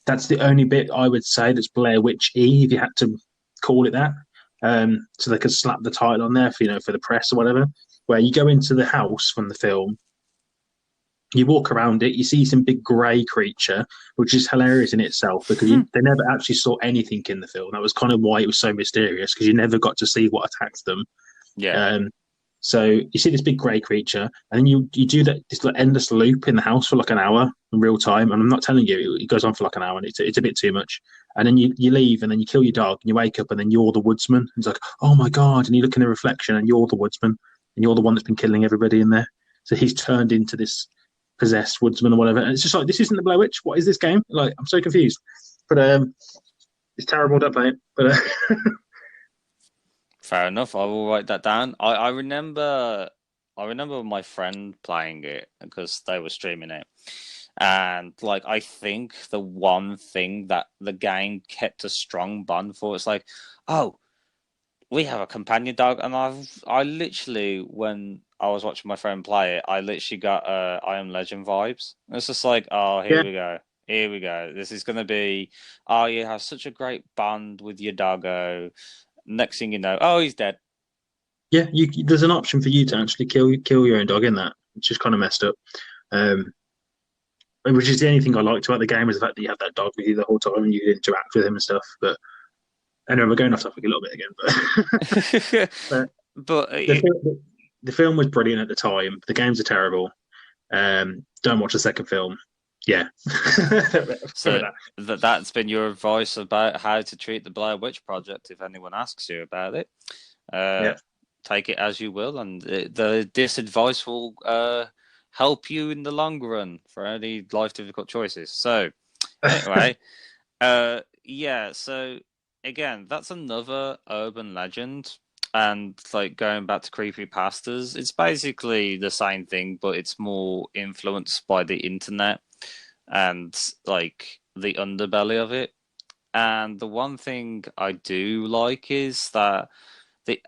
that's the only bit I would say that's Blair Witch E, if you had to call it that. So they could slap the title on there for for the press or whatever. Where you go into the house from the film, you walk around it, you see some big grey creature, which is hilarious in itself because they never actually saw anything in the film. That was kind of why it was so mysterious because you never got to see what attacked them. Yeah. Um, so you see this big grey creature, and then you do this like endless loop in the house for like an hour in real time. And I'm not telling you, it goes on for like an hour, and it's a bit too much. And then you leave, and then you kill your dog, and you wake up, and then you're the woodsman. And it's like, oh my god! And you look in the reflection, and you're the woodsman, and you're the one that's been killing everybody in there. So he's turned into this possessed woodsman or whatever. And it's just like, this isn't the Blair Witch. What is this game? Like, I'm so confused. But it's terrible. Don't play it. But Fair enough. I will write that down. I remember my friend playing it because they were streaming it. And like I think the one thing that the game kept a strong bond for is like, oh, we have a companion dog, and I literally when I was watching my friend play it, I literally got I Am Legend vibes. It's just like, oh, here yeah, we go. Here we go. This is gonna be, oh, you have such a great bond with your doggo. Next thing you know, oh, he's dead. yeah. There's an option for you to actually kill your own dog in that, which is kind of messed up. Um, which is the only thing I liked about the game is the fact that you have that dog with you the whole time and you interact with him and stuff. But anyway, we're going off topic a little bit again. But But the, the film was brilliant at the time. The games are terrible. Don't watch the second film. Yeah. so that's been your advice about how to treat the Blair Witch Project. If anyone asks you about it, uh, Yeah. take it as you will, and this advice will help you in the long run for any life difficult choices. So anyway, yeah. So again, that's another urban legend. And like going back to creepy pastas, it's basically the same thing, but it's more influenced by the internet and like the underbelly of it. And the one thing I do like is that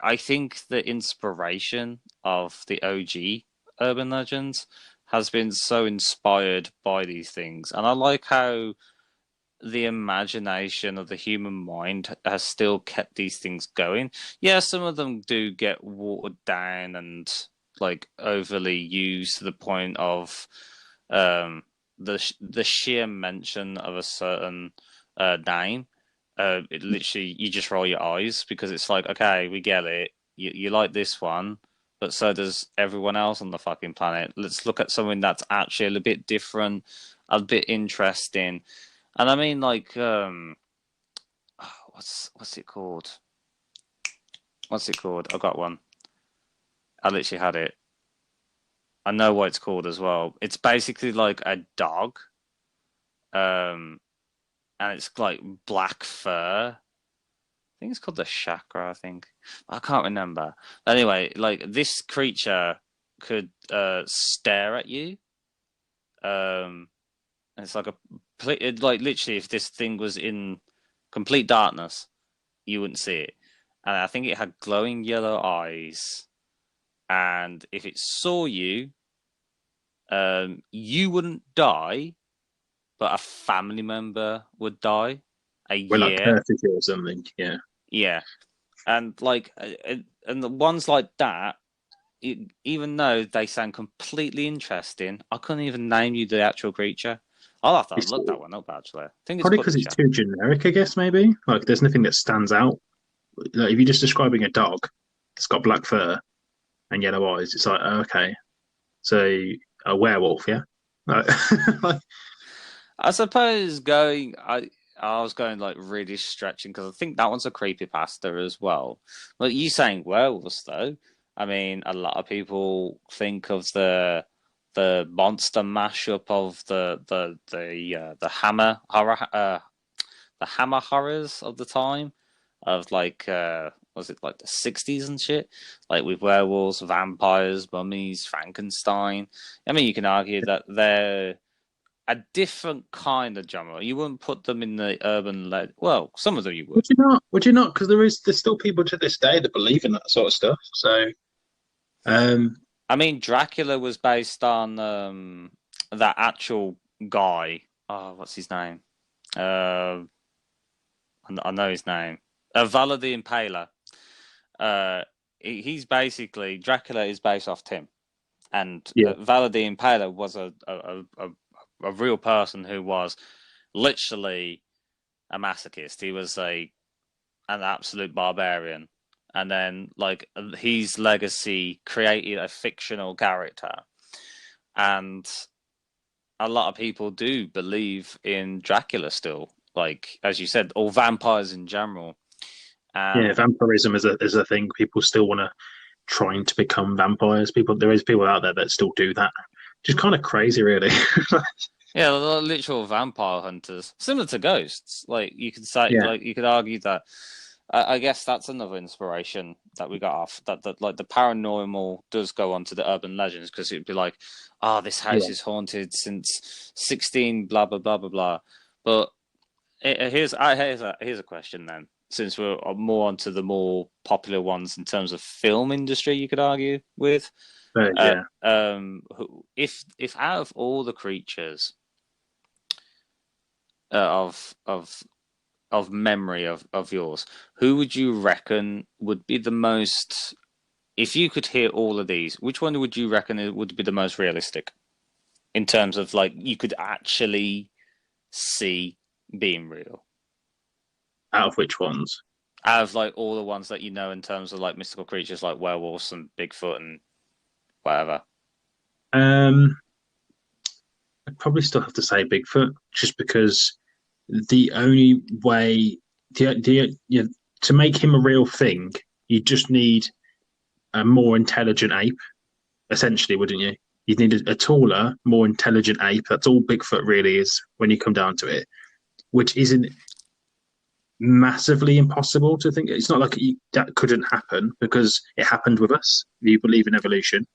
I think the inspiration of the OG urban legends has been so inspired by these things. And I like how the imagination of the human mind has still kept these things going. Yeah, some of them do get watered down and like overly used to the point of um, the sheer mention of a certain name. It literally you just roll your eyes because it's like, okay, we get it. You like this one, but so does everyone else on the fucking planet. Let's look at something that's actually a little bit different, a bit interesting. And I mean, like, what's it called? What's it called? I got one. I literally had it. I know what it's called as well. It's basically like a dog, um, and it's like black fur. I think it's called the chakra. I think I can't remember. Anyway, like this creature could stare at you. And it's like like literally, if this thing was in complete darkness, you wouldn't see it. And I think it had glowing yellow eyes. And if it saw you, you wouldn't die, but a family member would die a We're like year. perfect or something. Yeah. Yeah. And like, and the ones like that, even though they sound completely interesting, I couldn't even name you the actual creature. I'll have to It's look that one up actually. I think it's probably called the because it's Jack. too generic, I guess, maybe. Like, there's nothing that stands out. Like, if you're just describing a dog that's got black fur and yellow eyes, it's like, okay, so a werewolf, yeah? Like, like, I suppose I was going like really stretching because I think that one's a creepy pasta as well. But you saying werewolves though, I mean, a lot of people think of the monster mashup of the Hammer horrors of the time of like was it like the 60s and shit, like with werewolves, vampires, mummies, Frankenstein. I mean, you can argue that they're a different kind of genre. You wouldn't put them in the urban well, some of them you would. Would you not? Would you not? Because there's still people to this day that believe in that sort of stuff. So, um, I mean, Dracula was based on that actual guy. Oh, what's his name? Uh, I know his name. Vlad the Impaler. He's basically Dracula is based off Tim, and yeah, Vlad the Impaler was a real person who was literally a masochist. He was an absolute barbarian, and then like his legacy created a fictional character, and a lot of people do believe in Dracula still, like as you said, or vampires in general. yeah. And Vampirism is a thing. People still want to trying to become vampires. There is people out there that still do that. Just kind of crazy, really. yeah, they're literal vampire hunters, similar to ghosts. Like you could say, Yeah, like you could argue that. I guess that's another inspiration that we got off that like the paranormal does go on to the urban legends because it'd be like, oh, this house yeah. is haunted since 16 blah blah blah blah blah. But here's a question then, since we're more onto the more popular ones in terms of film industry, you could argue with. Yeah. If out of all the creatures of memory of yours, who would you reckon would be the most? If you could hear all of these, which one would you reckon it would be the most realistic in terms of like you could actually see being real? Out of which ones? Out of like all the ones that you know in terms of like mystical creatures like werewolves and Bigfoot and whatever. Um, I'd probably still have to say Bigfoot, just because the only way to make him a real thing, you just need a more intelligent ape, essentially, wouldn't you? You'd need a taller, more intelligent ape. That's all Bigfoot really is when you come down to it, which isn't massively impossible to think. It's not like that couldn't happen because it happened with us. If you believe in evolution,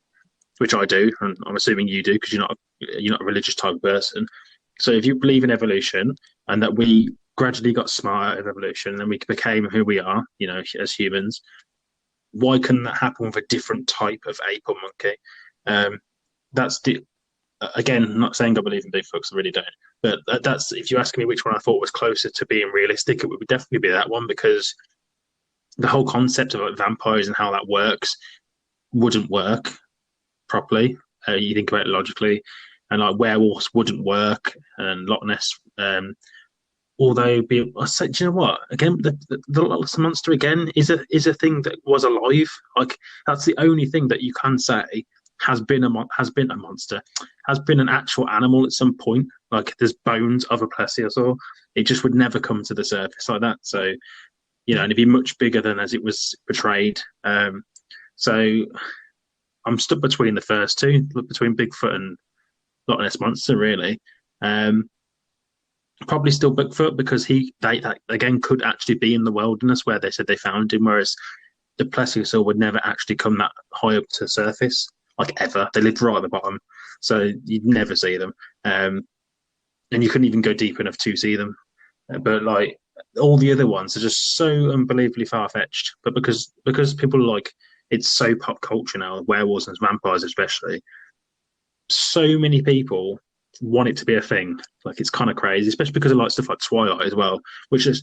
which I do, and I'm assuming you do because you're not a religious type of person. So if you believe in evolution and that we gradually got smarter of evolution and then we became who we are, as humans, why couldn't that happen with a different type of ape or monkey? That's the Again, not saying I believe in Bigfoot because I really don't. But that's if you ask me which one I thought was closer to being realistic, it would definitely be that one because the whole concept of like vampires and how that works wouldn't work properly. You think about it logically, and like werewolves wouldn't work, and Loch Ness. Although, I said, do you know what? Again, the Loch Ness monster again is a thing that was alive. Like that's the only thing that you can say has been a monster, has been an actual animal at some point. Like there's bones of a plesiosaur. It just would never come to the surface like that. So and it'd be much bigger than as it was portrayed. So I'm stuck between the first two, between Bigfoot and Loch Ness monster, really. Um, Probably still Bigfoot because they again could actually be in the wilderness where they said they found him, whereas the plesiosaur would never actually come that high up to the surface, like ever. They lived right at the bottom, so you'd never see them, and you couldn't even go deep enough to see them. But like all the other ones are just so unbelievably far fetched. But because people like it's so pop culture now, werewolves and vampires especially, so many people want it to be a thing. Like it's kind of crazy, especially because of like stuff like Twilight as well, which is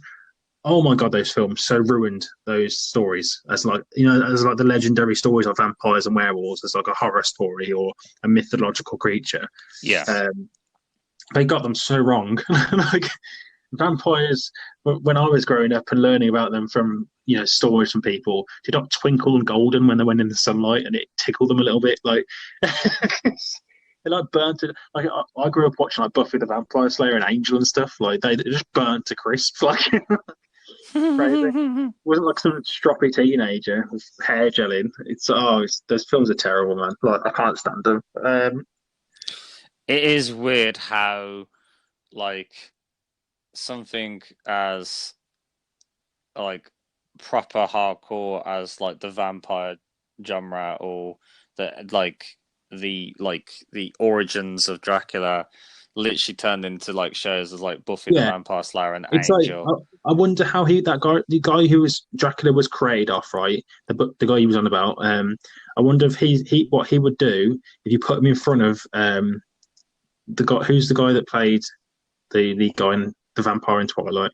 oh my god, those films so ruined those stories as like as like the legendary stories of vampires and werewolves as like a horror story or a mythological creature. Yeah. They got them so wrong. Like vampires, when I was growing up and learning about them from stories from people, did not twinkle and golden when they went in the sunlight and it tickled them a little bit. Like they like burnt it. Like I grew up watching like Buffy the Vampire Slayer and Angel and stuff. Like they just burnt to crisp. Like crazy. It wasn't like some stroppy teenager with hair gelling. Those films are terrible, man. Like I can't stand them. It is weird how like something as like proper hardcore as like the vampire genre, or the origins of Dracula literally turned into like shows as like Buffy the Yeah, Vampire Slayer and it's like Angel. I wonder how the guy who was Dracula was created off, right? The guy he was on about. I wonder if he what he would do if you put him in front of the guy who's the guy that played the guy in the vampire in Twilight.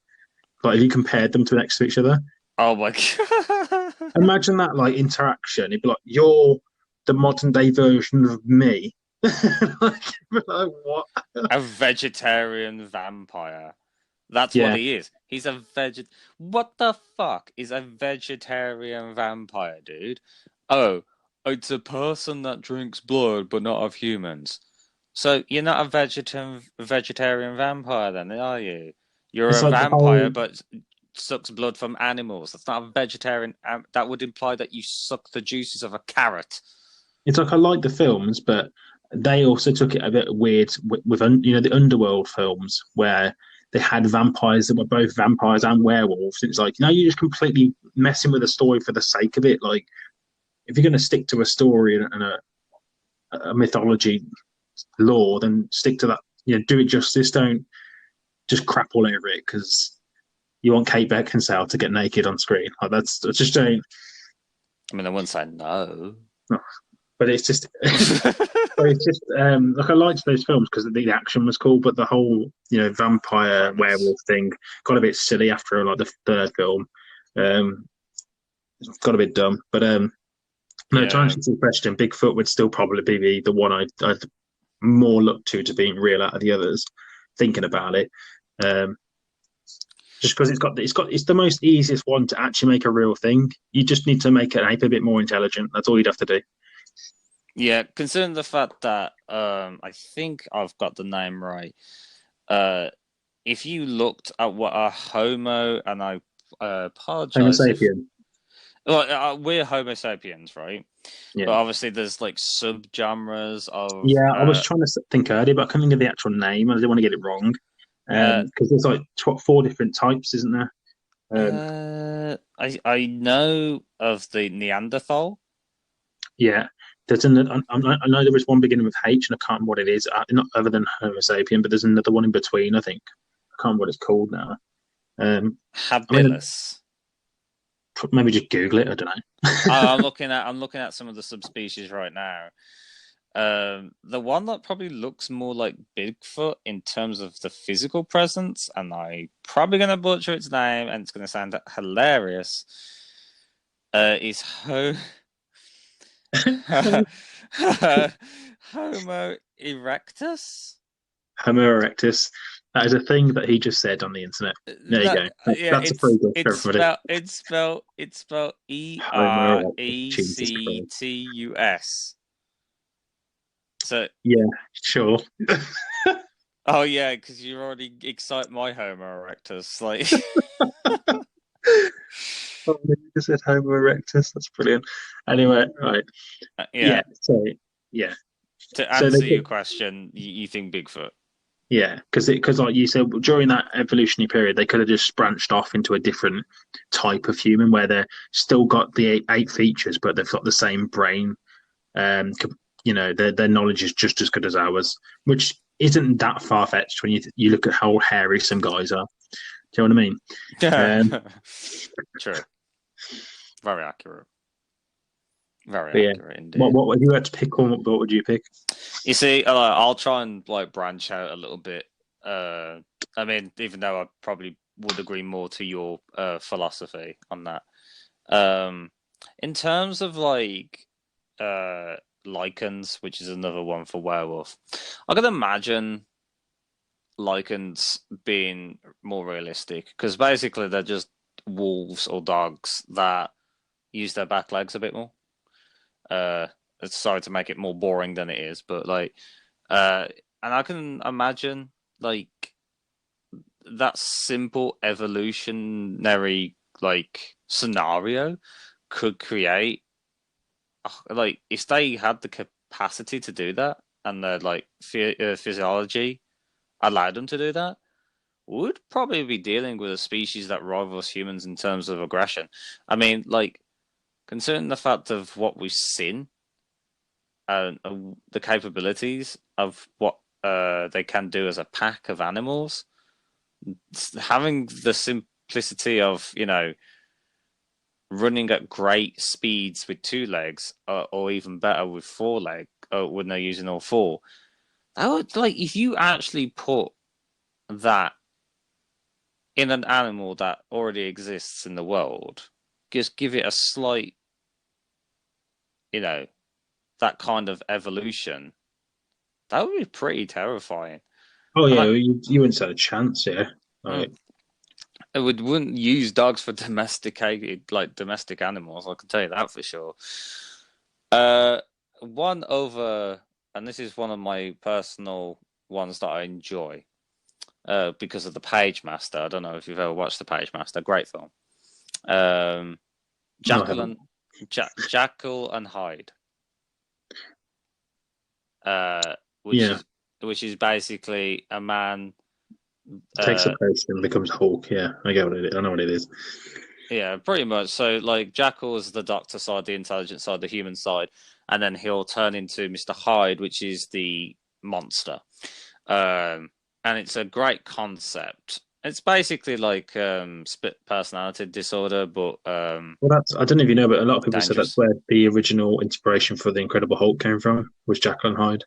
Like if you compared them to next to each other, Oh my god. imagine that like interaction. It'd be like you're the modern day version of me. Like, what? A vegetarian vampire. That's what Yeah, he is. He's a veget. What the fuck is a vegetarian vampire, dude? Oh, it's a person that drinks blood but not of humans. So you're not a vegetarian vampire then, are you? You're it's a like the vampire whole. but sucks blood from animals. That's not a vegetarian. That would imply that you suck the juices of a carrot. It's like I like the films, but they also took it a bit weird with the underworld films where they had vampires that were both vampires and werewolves. It's like you're just completely messing with the story for the sake of it. Like if you're going to stick to a story and a mythology lore, then stick to that. Do it justice. Don't just crap all over it because you want Kate Beckinsale to get naked on screen. Like that's just don't. I mean, I wouldn't say no. No. But it's just But it's just like I liked those films because the action was cool, but the whole vampire Premise. werewolf thing got a bit silly after like the third film. Um, got a bit dumb, but no. To Yeah. answer the question, Bigfoot would still probably be the one I'd more look to being real out of the others. Thinking about it, um, just because it's the most easiest one to actually make a real thing. You just need to make an ape a bit more intelligent. That's all you'd have to do. Yeah, considering the fact that I think I've got the name right. Uh, if you looked at what a Homo, and I Homo apologize if sapien. well, we're Homo sapiens, right? But Yeah. obviously, there's like subgenres of Yeah, I was trying to think earlier, but I couldn't think of the actual name. I didn't want to get it wrong. uh, Because there's like four different types, isn't there? I know of the Neanderthal. Yeah, I know there was one beginning with H, and I can't remember what it is. Not other than Homo sapien, but there's another one in between. I think I can't remember what it's called now. Um, I mean, Habilis. maybe just Google it. I don't know. I'm looking at some of the subspecies right now. The one that probably looks more like Bigfoot in terms of the physical presence, and I'm probably gonna butcher its name, and it's gonna sound hilarious. Is Homo erectus? Homo erectus. That is a thing that he just said on the internet. There you That go. yeah, That's a pretty good for everybody. it's spelled E Homo R erectus. E Jesus C Christ. T U S. So Yeah, sure. oh yeah, because you already excite my Homo erectus. Like Oh, you just said Homo erectus. That's brilliant. Anyway, right. Yeah. yeah. So yeah. To So they answer your question, you think Bigfoot? yeah, because like you said, during that evolutionary period, they could have just branched off into a different type of human where they're still got the eight features, but they've got the same brain. Um, their knowledge is just as good as ours, which isn't that far fetched when you look at how hairy some guys are. Do you know what I mean? Um, True. Very accurate. Very but yeah, accurate indeed. what if you had to pick one? What would you pick? You see, I'll try and like branch out a little bit. Uh, I mean, even though I probably would agree more to your philosophy on that. Um, in terms of like uh lichens, which is another one for werewolf, I can imagine lichens being more realistic because basically they're just wolves or dogs that use their back legs a bit more. Uh, sorry to make it more boring than it is, but like, uh, and I can imagine like that simple evolutionary like scenario could create like if they had the capacity to do that and their like physiology allowed them to do that, would probably be dealing with a species that rivals humans in terms of aggression. I mean, like, considering the fact of what we've seen and the capabilities of what they can do as a pack of animals, having the simplicity of, running at great speeds with two legs, or even better with four legs, when they're using all four. I would like if you actually put that in an animal that already exists in the world, just give it a slight, you know, that kind of evolution. That would be pretty terrifying. Oh And yeah, I, you wouldn't stand a chance. Yeah, mm, like, I wouldn't use dogs for domesticated, like domestic animals. I can tell you that for sure. Uh, one over, and this is one of my personal ones that I enjoy, because of the Page Master. I don't know if you've ever watched the Page Master. Great film. Um, no, I Jackal haven't. and Jackal and Hyde. Uh, which Yeah, is which is basically a man. takes a Uh, potion and becomes Hulk. Yeah, I get what it is. I know what it is. yeah, pretty much. So like Jackal is the doctor side, the intelligent side, the human side, and then he'll turn into Mr. Hyde, which is the monster. And it's a great concept. It's basically like split personality disorder, but Well, that's I don't know if you know, but a lot of people said that's dangerous. where the original inspiration for the Incredible Hulk came from was Jackal and Hyde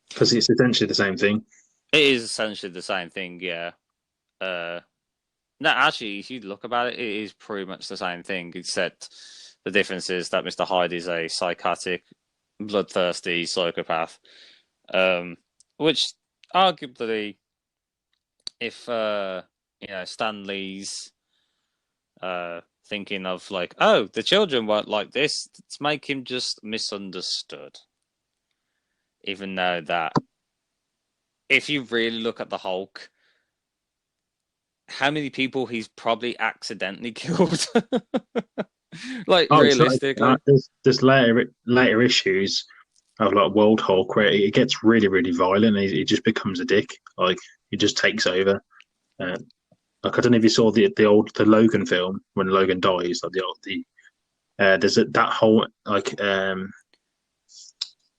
because it's essentially the same thing. It is essentially the same thing, yeah. Uh, no, actually, if you look about it, it is pretty much the same thing, except the difference is that Mr. Hyde is a psychotic, bloodthirsty psychopath. Um, which arguably, if Stan Lee's thinking of like, oh, the children weren't like this, let's make him just misunderstood. Even though that, if you really look at the Hulk, how many people he's probably accidentally killed? Like Oh, it's not that. realistically. There's later issues of like World Hulk where it gets really really violent. He just becomes a dick. Like he just takes over. Uh, like I don't know if you saw the Logan film when Logan dies. Like there's that whole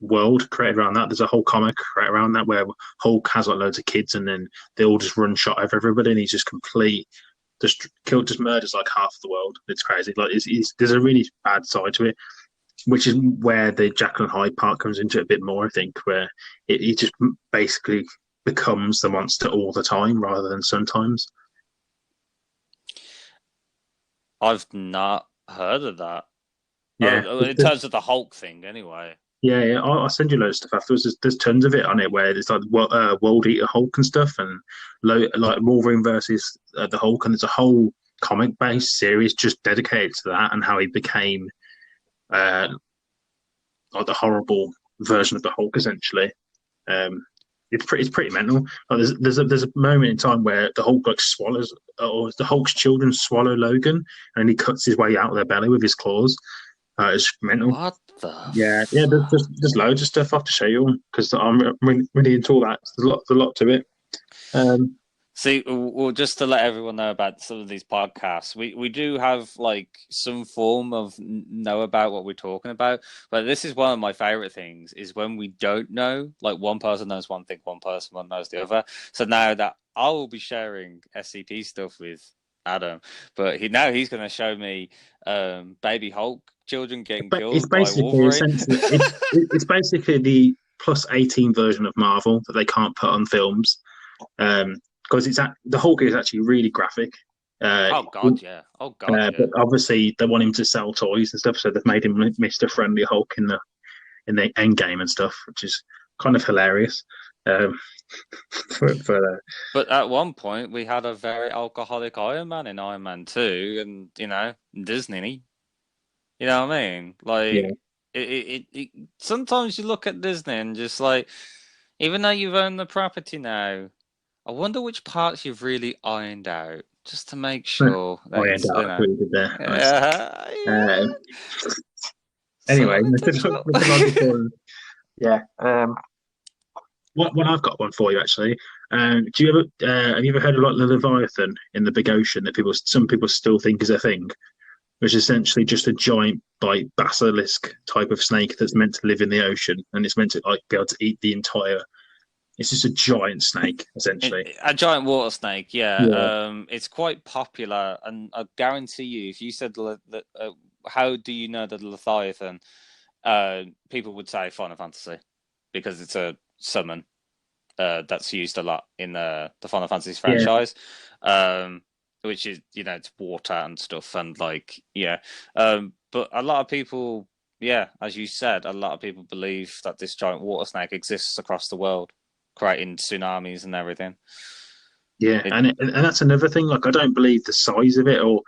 world created around that. There's a whole comic created around that where Hulk has like loads of kids and then they all just run shot over everybody and he's just complete just murders like half of the world. It's crazy. Like there's a really bad side to it, which is where the Jackal and Hyde part comes into it a bit more. I think where he just basically becomes the monster all the time rather than sometimes. I've not heard of that. Yeah, In terms of the Hulk thing, anyway. yeah. I'll send you loads of stuff afterwards. There's tons of it on it where there's like World Eater Hulk and stuff, and like Wolverine versus the Hulk, and there's a whole comic based series just dedicated to that and how he became uh, like the horrible version of the Hulk essentially. Um, it's pretty mental. Like there's a moment in time where the Hulk like swallows or the Hulk's children swallow Logan and he cuts his way out of their belly with his claws. It's mental. What the Yeah. fuck? There's loads of stuff I have to show you because I'm really into all that. There's a lot to it. Um, See, well, just to let everyone know about some of these podcasts, we do have like some form of know about what we're talking about, but this is one of my favorite things is when we don't know, like one person knows one thing, one person knows the other. So now that I will be sharing SCP stuff with Adam, but he's going to show me Baby Hulk children getting but it's killed by basically Wolverine. essentially it's basically the +18 version of Marvel that they can't put on films. Because the Hulk is actually really graphic. Uh, Oh God, yeah. Oh God, yeah. but obviously they want him to sell toys and stuff, so they've made him Mister Friendly Hulk in the end game and stuff, which is kind of hilarious. Um, for But at one point, we had a very alcoholic Iron Man in Iron Man 2, and, Disney. You know what I mean? yeah, Like, sometimes you look at Disney and just like, even though you've owned the property now, I wonder which parts you've really ironed out, just to make sure that I end it's, up really good there. Nice. yeah, Uh, so anyway, unintentional. mythological. Yeah. What I've got one for you actually. Do you ever have you ever heard of like the Leviathan in the big ocean that some people still think is a thing, which is essentially just a giant like basilisk type of snake that's meant to live in the ocean and it's meant to like be able to eat the entire. It's just a giant snake essentially. A giant water snake, yeah. Yeah, It's quite popular, and I guarantee you, if you said that, how do you know the Leviathan? People would say Final Fantasy because it's a summon that's used a lot in the Final Fantasy yeah, franchise, which is it's water and stuff, and like yeah. But a lot of people, yeah, as you said, a lot of people believe that this giant water snake exists across the world, creating tsunamis and everything. yeah. It And that's another thing. Like I don't believe the size of it, or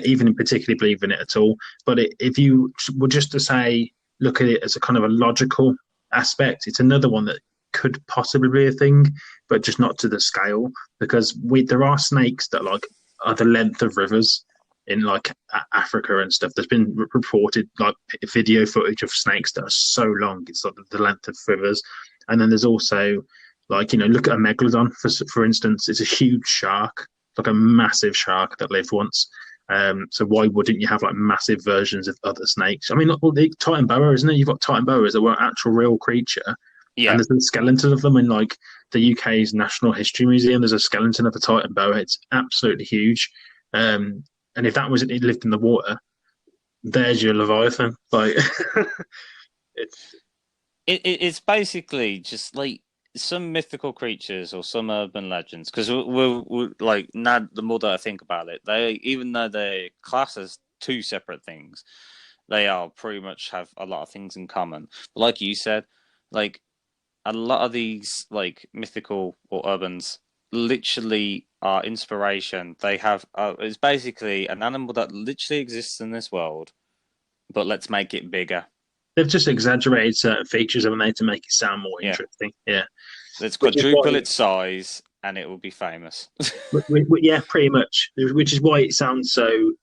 even in particularly believe in it at all. But if you were just to say, look at it as a kind of a logical aspect, it's another one that could possibly be a thing, but just not to the scale. Because there are snakes that like are the length of rivers in like Africa and stuff. There's been reported like video footage of snakes that are so long, it's like the length of rivers. And then there's also like look at a megalodon for instance. It's a huge shark, like a massive shark that lived once. So why wouldn't you have like massive versions of other snakes? I mean, well, the Titan boa, isn't it? You've got Titan boas that were an actual real creature, and yeah, there's a skeleton of them in like the UK's National History Museum. There's a skeleton of a Titan boa. It's absolutely huge. And if that was it lived in the water, there's your Leviathan. Like it's it's basically just like some mythical creatures or some urban legends. Because we're like now, the more that I think about it, they even though they're classed as two separate things, they are pretty much have a lot of things in common. But like you said, like a lot of these like mythical or urbans literally are inspiration. They have it's basically an animal that literally exists in this world, but let's make it bigger. they've just exaggerated certain features, haven't they, to make it sound more Yeah, interesting. Yeah, let's which is why quadruple its size, and it will be famous. yeah, pretty much. Which is why it sounds so.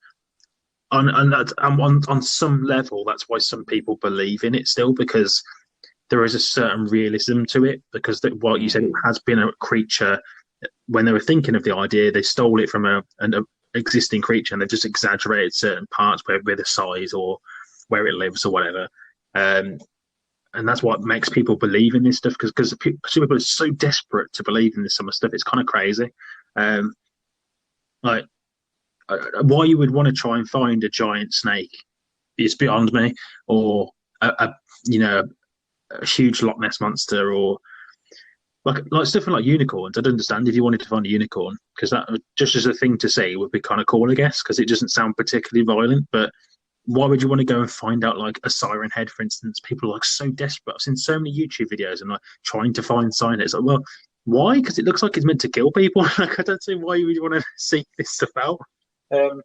On some level, that's why some people believe in it still, because there is a certain realism to it. Because what you said, it Mm. has been a creature. When they were thinking of the idea, they stole it from an existing creature, and they've just exaggerated certain parts, where the size or where it lives or whatever. Um, and that's what makes people believe in this stuff, because people are so desperate to believe in this sort of stuff. It's kind of crazy. Um, like why you would want to try and find a giant snake is beyond me, or a a huge Loch Ness monster, or like stuff like unicorns. I'd understand if you wanted to find a unicorn, because that just as a thing to see would be kind of cool, I guess, because it doesn't sound particularly violent. But why would you want to go and find out like a siren head, for instance? People are like so desperate. I've seen so many YouTube videos and like trying to find siren heads. Like, well, why? Because it looks like it's meant to kill people. Like, I don't see why you would want to seek this stuff out. Um,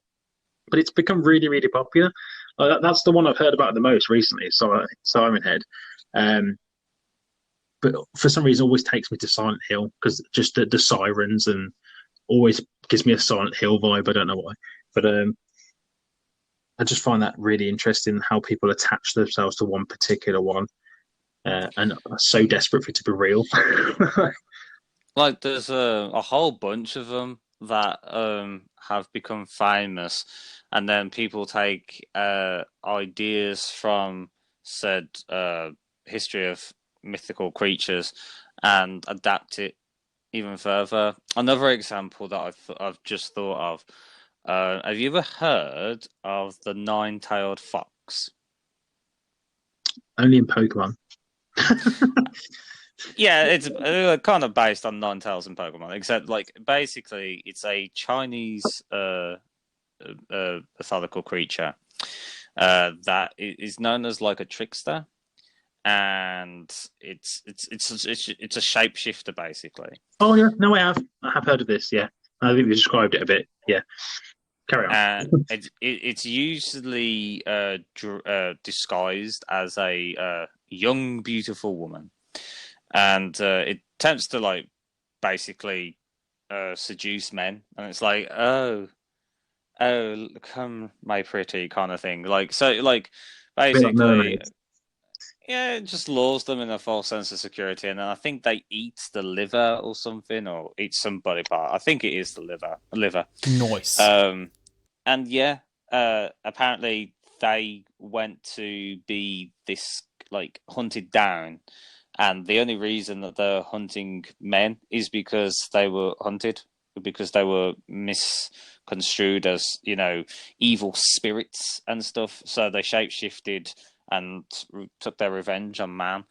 but it's become really, really popular. That's the one I've heard about the most recently, Siren Head. Um, but for some reason, it always takes me to Silent Hill, because just the sirens and always gives me a Silent Hill vibe. I don't know why, but I just find that really interesting how people attach themselves to one particular one, and are so desperate for it to be real. Like there's a whole bunch of them that have become famous, and then people take ideas from said history of mythical creatures and adapt it even further. Another example that I've just thought of. Have you ever heard of the nine-tailed fox? Only in Pokemon. Yeah, it's kind of based on Ninetales and Pokemon, except like basically it's a Chinese mythological creature that is known as like a trickster, and it's a shapeshifter basically. Oh yeah, no, I have heard of this. Yeah, I think you described it a bit. Yeah, carry on. And it's usually disguised as a young, beautiful woman, and it tends to like basically seduce men, and it's like, come, my pretty kind of thing. Like so, like A bit like basically, mermaids. Yeah, it just lures them in a false sense of security, and then I think they eat the liver or something, or eat some body part. I think it is the liver. Liver. Nice. Um, and yeah, apparently they went to be this like hunted down, and the only reason that they're hunting men is because they were hunted, because they were misconstrued as, evil spirits and stuff. So they shapeshifted and took their revenge on man.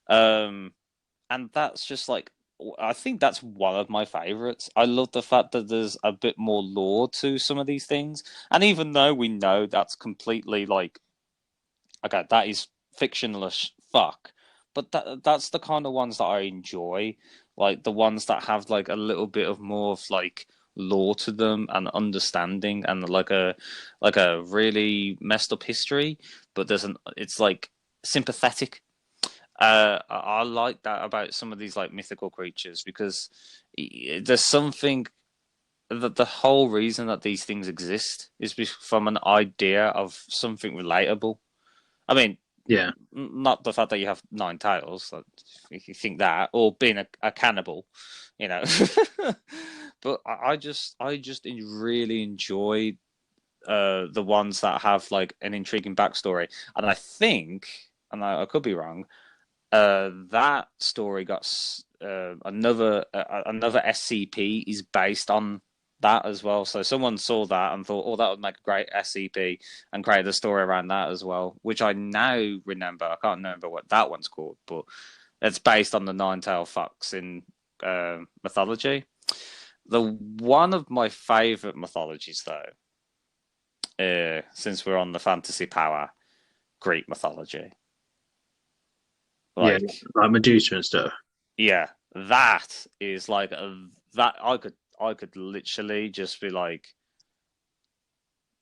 Um, and that's just like, I think that's one of my favorites. I love the fact that there's a bit more lore to some of these things, and even though we know that's completely like, okay, that is fictionless fuck, but that's the kind of ones that I enjoy, like the ones that have like a little bit of more of like lore to them and understanding, and like a really messed up history, but it's like sympathetic. I like that about some of these like mythical creatures, because there's something that the whole reason that these things exist is from an idea of something relatable. I mean, Yeah, not the fact that you have nine tails, like, if you think that, or being a cannibal, you know. But I just really enjoy the ones that have like an intriguing backstory, and I think, and I could be wrong, that story got another SCP is based on that as well. So someone saw that and thought, "Oh, that would make a great SCP," and created a story around that as well. Which I now remember. I can't remember what that one's called, but it's based on the nine-tailed fox in mythology. The one of my favorite mythologies, though, since we're on the fantasy power, Greek mythology. yeah, Like, like Medusa and stuff. yeah, that is like that I could literally just be like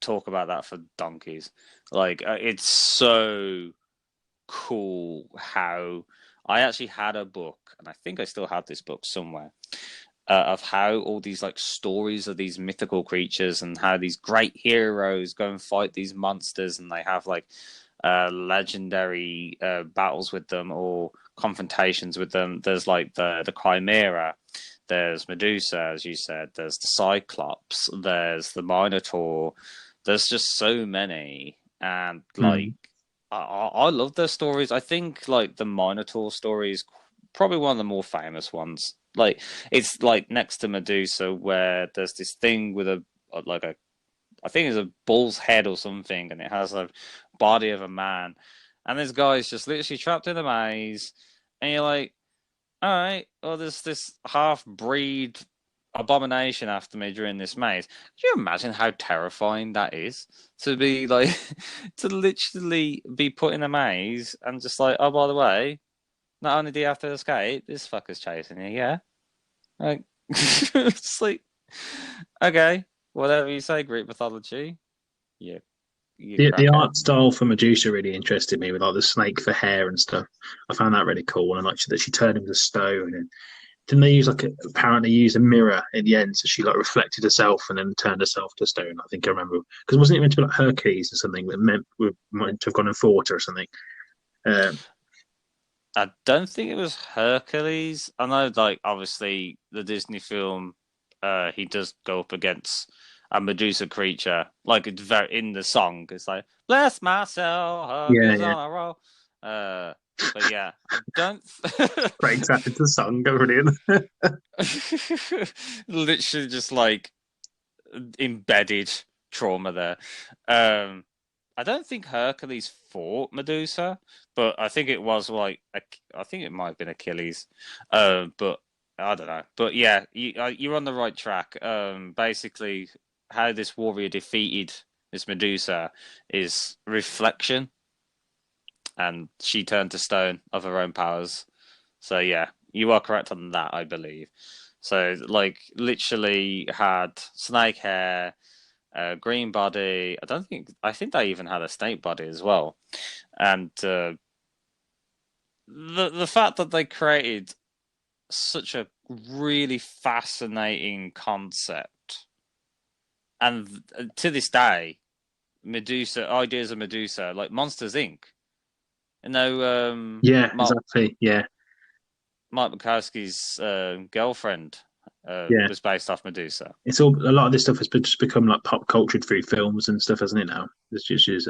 talk about that for donkeys. Like, it's so cool how I actually had a book, and I think I still have this book somewhere, of how all these like stories of these mythical creatures and how these great heroes go and fight these monsters, and they have like legendary battles with them or confrontations with them. There's like the Chimera, there's Medusa, as you said, there's the Cyclops, there's the Minotaur. There's just so many, and like Mm. I love their stories. I think like the Minotaur story is probably one of the more famous ones. Like, it's like next to Medusa, where there's this thing with like a I think it's a bull's head or something, and it has a body of a man. And this guy's just literally trapped in a maze, and you're like, all right, well, there's this half breed abomination after me during this maze. Could you imagine how terrifying that is? To be like, to literally be put in a maze and just like, oh, by the way, not only do you have to escape, this fucker's chasing you, yeah? Like, it's like, okay, whatever you say, Greek mythology. Yeah, you The crackhead. art style for Medusa really interested me with like the snake for hair and stuff. I found that really cool, and like that she turned him to stone. And didn't they use apparently use a mirror in the end, so she like reflected herself and then turned herself to stone. I think I remember because wasn't it meant to be like Hercules or something that meant to have gone and fought her or something. Um, I don't think it was Hercules. I know, like, obviously, the Disney film, he does go up against a Medusa creature. Like, it's very in the song. It's like, bless my soul, yeah, Hercules yeah, on a roll. But yeah, I don't. breaks out into song, brilliant. Literally, just like embedded trauma there. Um, I don't think Hercules fought Medusa, but I think it was like I think it might have been Achilles. But I don't know. But yeah, you're on the right track. Basically, how this warrior defeated this Medusa is reflection, and she turned to stone of her own powers. So yeah, you are correct on that, I believe. So like literally had snake hair, green body. I think they even had a snake body as well. And the fact that they created such a really fascinating concept, and to this day, Medusa ideas of Medusa like Monsters Inc. You know, Yeah, exactly. Yeah, Mike Wachowski's girlfriend yeah. was based off Medusa. It's all a lot of this stuff has just become like pop culture through films and stuff, hasn't it? Now it's just is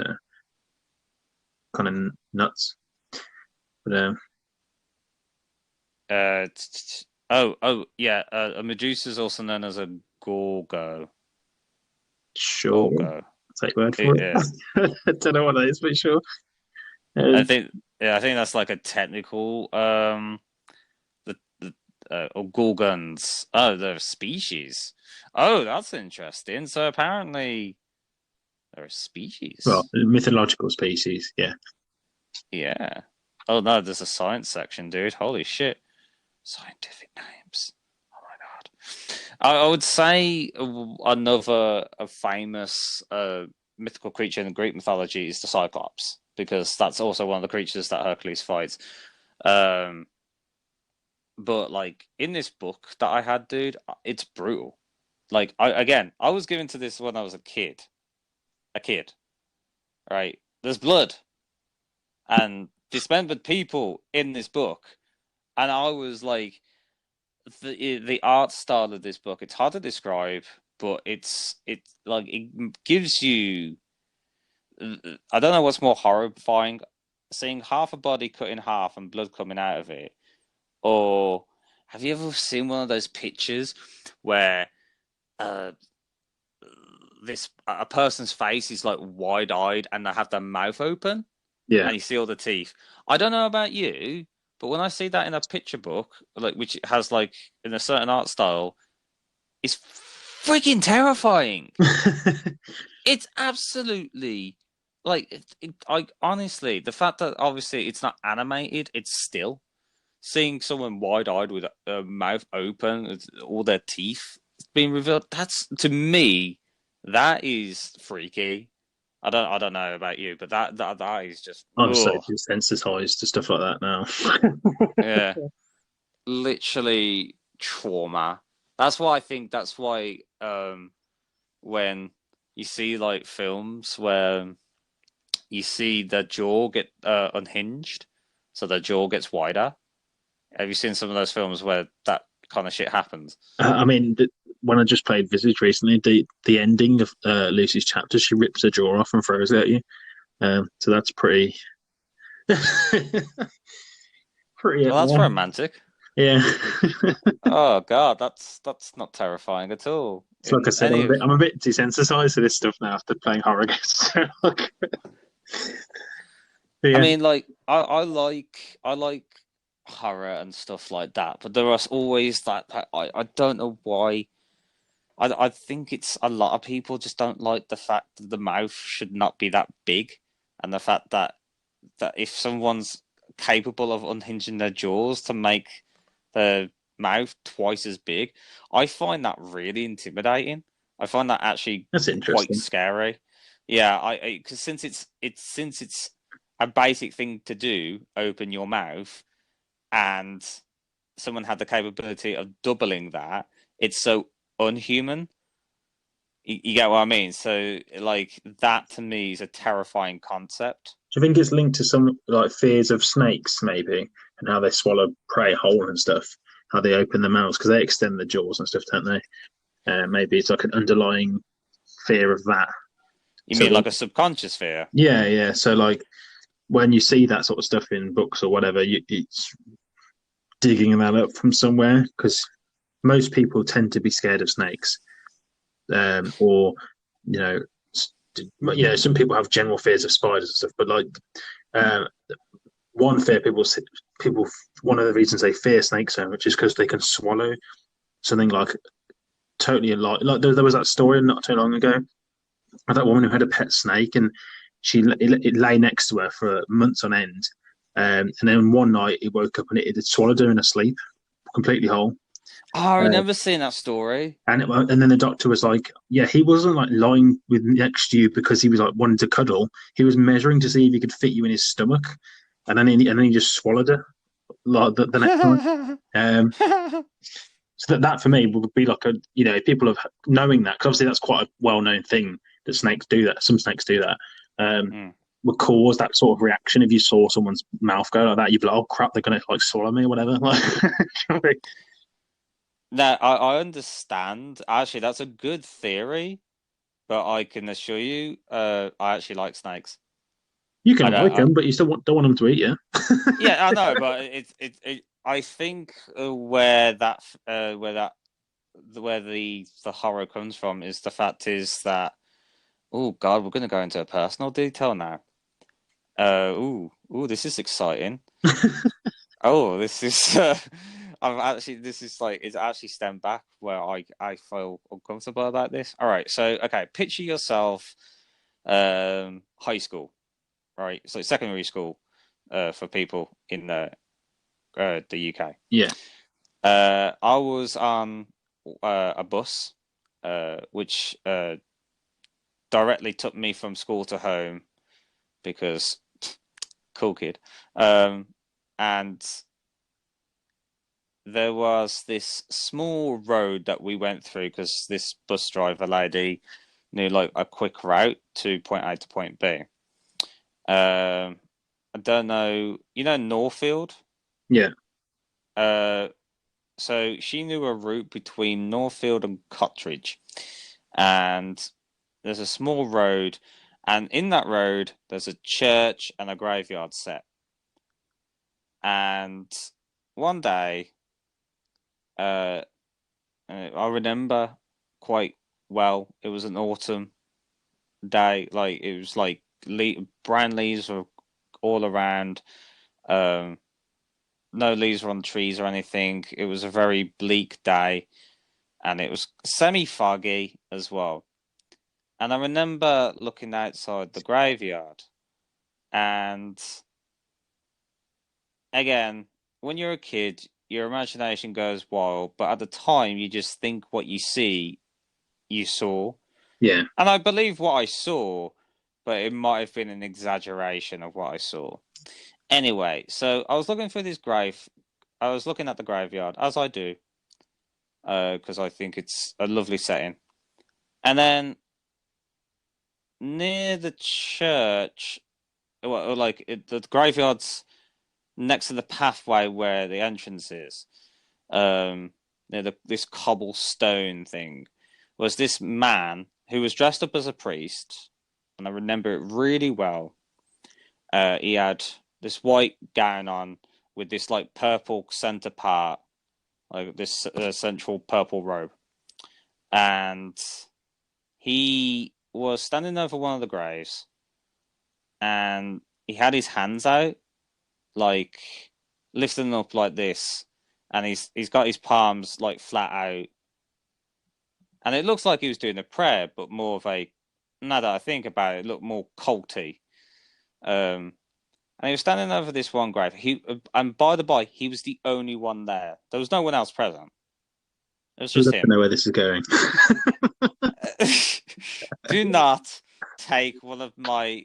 kind of nuts. But Yeah. A Medusa is also known as a Gorgo. sure, Gorgo. take your word for it. Yeah. I don't know what that is, but sure. I Um, think I think that's like a technical the or Gorgons. Oh, they're a species. Oh, that's interesting. So apparently they're a well, species. mythological species. Yeah, Yeah. Oh no, there's a science section, dude. Holy shit. Scientific names. Oh my god. I would say another a famous mythical creature in the Greek mythology is the Cyclops, because that's also one of the creatures that Hercules fights. Um, but like in this book that I had, dude, it's brutal. Like I was given to this when I was a kid, right? There's blood and dismembered people in this book, and I was like, the art style of this book, it's hard to describe, but it's like it gives you. I don't know what's more horrifying, seeing half a body cut in half and blood coming out of it, or have you ever seen one of those pictures where uh, this a person's face is like wide eyed and they have their mouth open yeah, and you see all the teeth? I don't know about you, but when I see that in a picture book, like which has like in a certain art style, it's freaking terrifying. It's absolutely like I honestly, the fact that obviously it's not animated, it's still seeing someone wide-eyed with a mouth open, with all their teeth being revealed. That's to me, that is freaky. I don't know about you, but that is just I'm so ugh. desensitized to stuff like that now. Yeah, literally trauma. That's why I think that's why when you see like films where you see the jaw get unhinged, so the jaw gets wider. Have you seen some of those films where that kind of shit happens? I mean, when I just played Visage recently, the ending of Lucy's chapter, she rips her jaw off and throws it at you. So that's pretty, pretty. Well, that's romantic. Yeah. Oh God, that's not terrifying at all. It's like I In said, any of, I'm a bit desensitized to this stuff now after playing horror games. I Yeah, mean, like I like horror and stuff like that, but there are always that I don't know why. I think it's a lot of people just don't like the fact that the mouth should not be that big, and the fact that if someone's capable of unhinging their jaws to make their mouth twice as big, I find that really intimidating. I find that actually that's quite interesting. scary. Yeah, I because since it's a basic thing to do, open your mouth, and someone had the capability of doubling that, it's so unhuman. You get what I mean? So, like, that to me is a terrifying concept. Do you think it's linked to some like fears of snakes, maybe, and how they swallow prey whole and stuff? How they open their mouths because they extend the jaws and stuff, don't they? Maybe it's like an underlying fear of that. You So mean that, like a subconscious fear? yeah, yeah. So like when you see that sort of stuff in books or whatever, it's digging that up from somewhere because most people tend to be scared of snakes, or you know, some people have general fears of spiders and stuff, but like uh, one fear people one of the reasons they fear snakes so much is because they can swallow something like totally alive. Like there was that story not too long ago of that woman who had a pet snake and it lay next to her for months on end. And then one night it woke up and it had swallowed her in her sleep, completely whole. Oh, I Uh, remember seeing that story. and then the doctor was like, "Yeah, he wasn't like lying with next to you because he was like wanting to cuddle. He was measuring to see if he could fit you in his stomach, and then he just swallowed it like the next night." Um, so that for me would be like a people of knowing that because obviously that's quite a well known thing that snakes do that. Some snakes do that. Um, Hmm. would cause that sort of reaction if you saw someone's mouth go like that. You'd be like, "Oh crap, they're gonna like swallow me or whatever." Like, No, I understand. Actually, that's a good theory, but I can assure you, I actually like snakes. you I can don't. like them, but you still don't want them to eat you. Yeah, I know, but I think where the horror comes from is the fact is that, oh God, we're going to go into a personal detail now. This is exciting. Oh, this is I've actually this is like it's actually stemmed back where I feel uncomfortable about this. All right, so okay, picture yourself high school, right? So secondary school for people in the UK. Yeah, I was on a bus which directly took me from school to home because cool kid. And there was this small road that we went through because this bus driver lady knew like a quick route to point A to point B. I don't know, you know Northfield? yeah. Uh, so she knew a route between Northfield and Cottridge, and there's a small road, and in that road there's a church and a graveyard set. And one day, uh, I remember quite well. It was an autumn day, like it was like brown leaves were all around. Um, no leaves were on the trees or anything. It was a very bleak day, and it was semi-foggy as well. And I remember looking outside the graveyard, and again, when you're a kid, your imagination goes wild, but at the time, you just think what you see, you saw. Yeah. And I believe what I saw, but it might have been an exaggeration of what I saw. Anyway, so I was looking for this grave. I was looking at the graveyard, as I do, because I think it's a lovely setting. And then near the church, well, the graveyard's next to the pathway where the entrance is, near this cobblestone thing, was this man who was dressed up as a priest, and I remember it really well. He had this white gown on with this like purple center part, like this central purple robe, and he was standing over one of the graves, and he had his hands out, like lifting them up like this, and he's got his palms like flat out, and it looks like he was doing a prayer, but more of a. Now that I think about it, it looked more culty. Um, and he was standing over this one grave. And by the by, he was the only one there. There was no one else present. It was I'd just love to him. know where this is going. Do not take one of my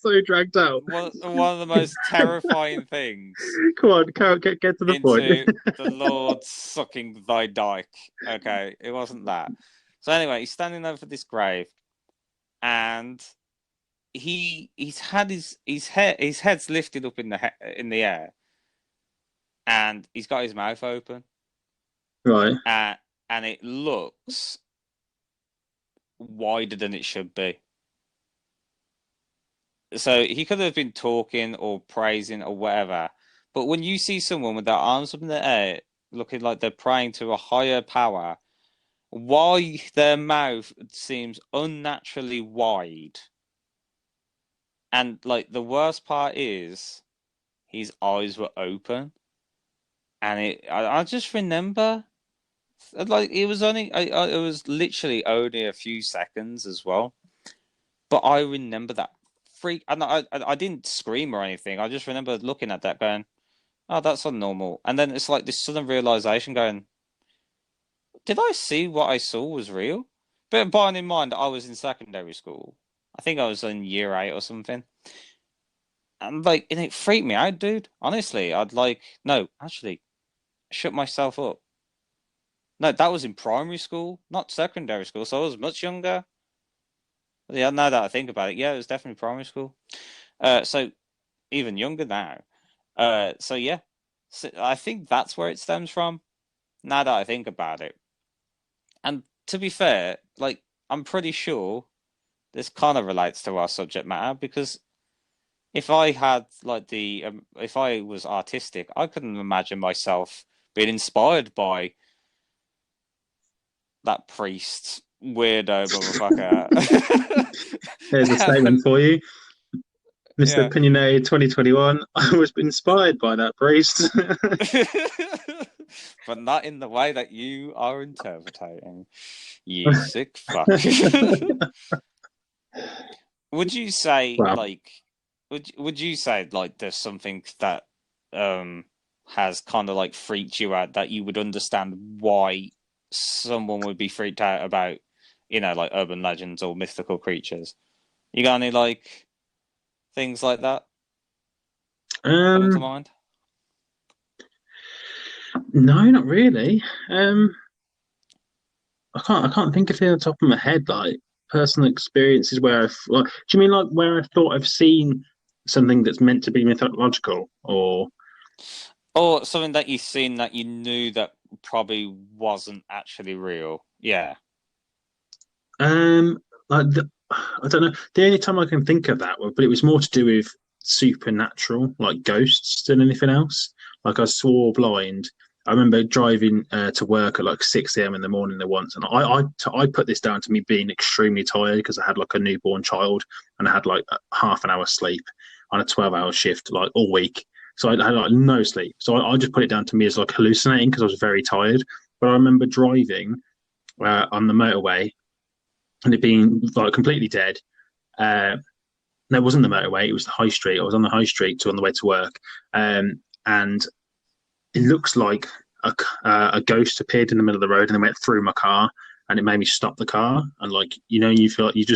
So dragged out. one of the most terrifying things Come on, Carol, get to the point. into the Lord sucking thy dyke. Okay, it wasn't that. So anyway, he's standing over this grave, and he's had his head's lifted up in the air, and he's got his mouth open, Right. uh, and it looks wider than it should be. So he could have been talking or praising or whatever, but when you see someone with their arms up in the air, looking like they're praying to a higher power, while their mouth seems unnaturally wide, and like the worst part is his eyes were open, and I just remember like it was only it was literally only a few seconds as well, but I remember that freak, and I didn't scream or anything. I just remember looking at that, going, "Oh, that's unnormal," and then it's like this sudden realization, going, "Did I see what I saw was real?" But bearing in mind, I was in secondary school. I think I was in year 8 or something, and like, and it freaked me out, dude. Honestly, I'd like no, actually, shut myself up. No, that was in primary school, not secondary school, so I was much younger. Yeah, now that I think about it, yeah, it was definitely primary school. So even younger now. So yeah, so I think that's where it stems from. Now that I think about it, and to be fair, like I'm pretty sure this kind of relates to our subject matter because if I had like if I was artistic, I couldn't imagine myself being inspired by that priest weirdo motherfucker. There's a statement for you, Mr. Yeah. Opinionated 2021. I was inspired by that priest. But not in the way that you are interpreting, you sick fuck. Would you say Well, like would you say like there's something that um has kind of like freaked you out that you would understand why someone would be freaked out about, like urban legends or mythical creatures? You got any like things like that coming to um, mind? no, not really. Um, I can't think of it on the top of my head. Like personal experiences where do you mean like where I thought I've seen something that's meant to be mythological, or Or something that you've seen that you knew that probably wasn't actually real. Yeah. um, like I don't know. The only time I can think of that, but it was more to do with supernatural, like ghosts, than anything else. Like I swore blind. I remember driving to work at like 6 a.m. in the morning there once, and I put this down to me being extremely tired because I had like a newborn child and I had like half an hour sleep on a 12-hour shift like all week. So I had like no sleep. So I just put it down to me as like hallucinating because I was very tired. But I remember driving on the motorway and it being like completely dead. Uh, no, it wasn't the motorway; it was the high street. I was on the high street on the way to work, and it looks like a ghost appeared in the middle of the road and then went through my car, and it made me stop the car. And like you feel like you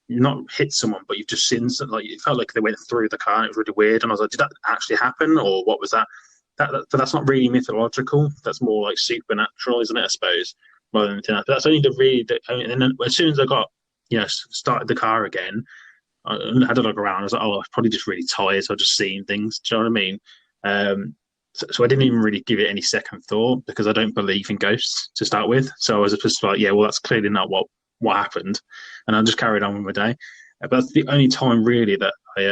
not hit someone, but you've just seen like it felt like they went through the car. And it was really weird, and I was like, did that actually happen, or what was that? But that's not really mythological. That's more like supernatural, isn't it? I suppose rather than anything else. But that's only the really. And then as soon as I got started the car again, I had a look around. I was like, oh, I was probably just really tired. So I just seen things. Do you know what I mean? So I didn't even really give it any second thought because I don't believe in ghosts to start with. So I was just like, yeah, well, that's clearly not what happened, and I just carried on with my day. But that's the only time really that I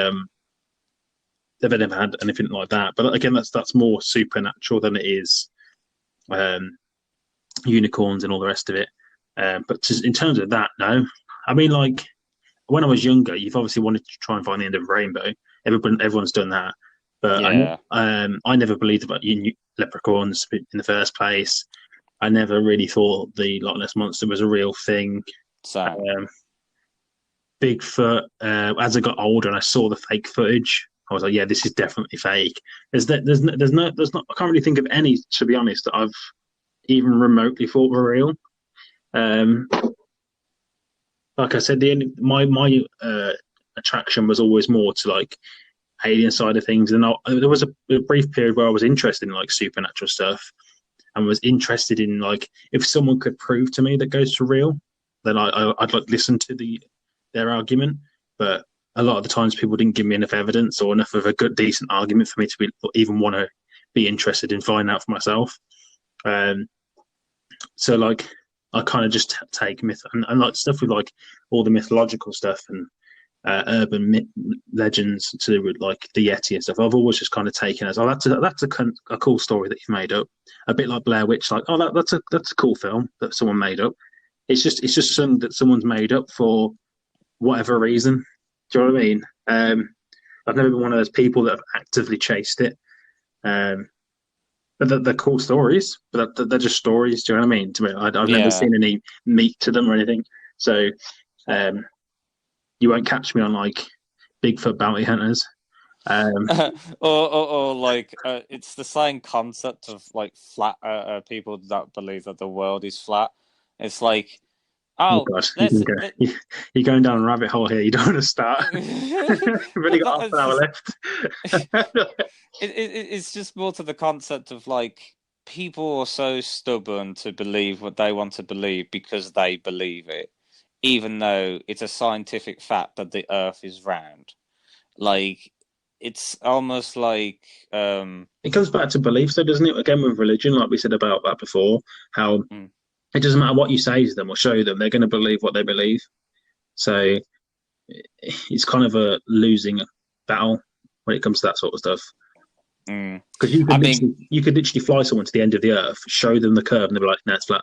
ever never had anything like that. But again, that's more supernatural than it is um, unicorns and all the rest of it. In terms of that, no. I mean, like when I was younger, you've obviously wanted to try and find the end of the rainbow. Everyone's done that, but Yeah. I never believed about leprechauns in the first place. I never really thought the Loch Ness monster was a real thing. Same. Um, Bigfoot. As I got older and I saw the fake footage, I was like, yeah, this is definitely fake. There's not. I can't really think of any, to be honest, that I've even remotely thought were real. Um, like I said, my attraction was always more to like alien side of things, and there was a brief period where I was interested in like supernatural stuff and was interested in like if someone could prove to me that ghosts were real, then I'd like listen to their argument. But a lot of the times, people didn't give me enough evidence or enough of a good, decent argument for me to even want to be interested in finding out for myself. Um, so like I kind of just take myth and like stuff with like all the mythological stuff and urban legends to do with like the Yeti and stuff. I've always just kind of taken as, oh, that's a cool story that you've made up. A bit like Blair Witch, like, oh, that's a cool film that someone made up. It's just something that someone's made up for whatever reason. Do you know what I mean? I've never been one of those people that have actively chased it. Um, but they're cool stories, but they're just stories. Do you know what I mean? To me, I've never Yeah. seen any meat to them or anything. So um, you won't catch me on like Bigfoot bounty hunters. Um, or like it's the same concept of like flat people that believe that the world is flat. It's like, oh oh, God, let's go, you're going down a rabbit hole here. You don't want to start. We've only but got that, half an it's hour just left. it's just more to the concept of like people are so stubborn to believe what they want to believe because they believe it. even though it's a scientific fact that the Earth is round. Like, it's almost like, It comes back to belief, though, doesn't it? Again, with religion, like we said about that before, how mm, it doesn't matter what you say to them or show them, they're going to believe what they believe. So it's kind of a losing battle when it comes to that sort of stuff. mm. Because I mean, you could literally fly someone to the end of the earth, show them the curve, and they'll be like, "No, it's flat."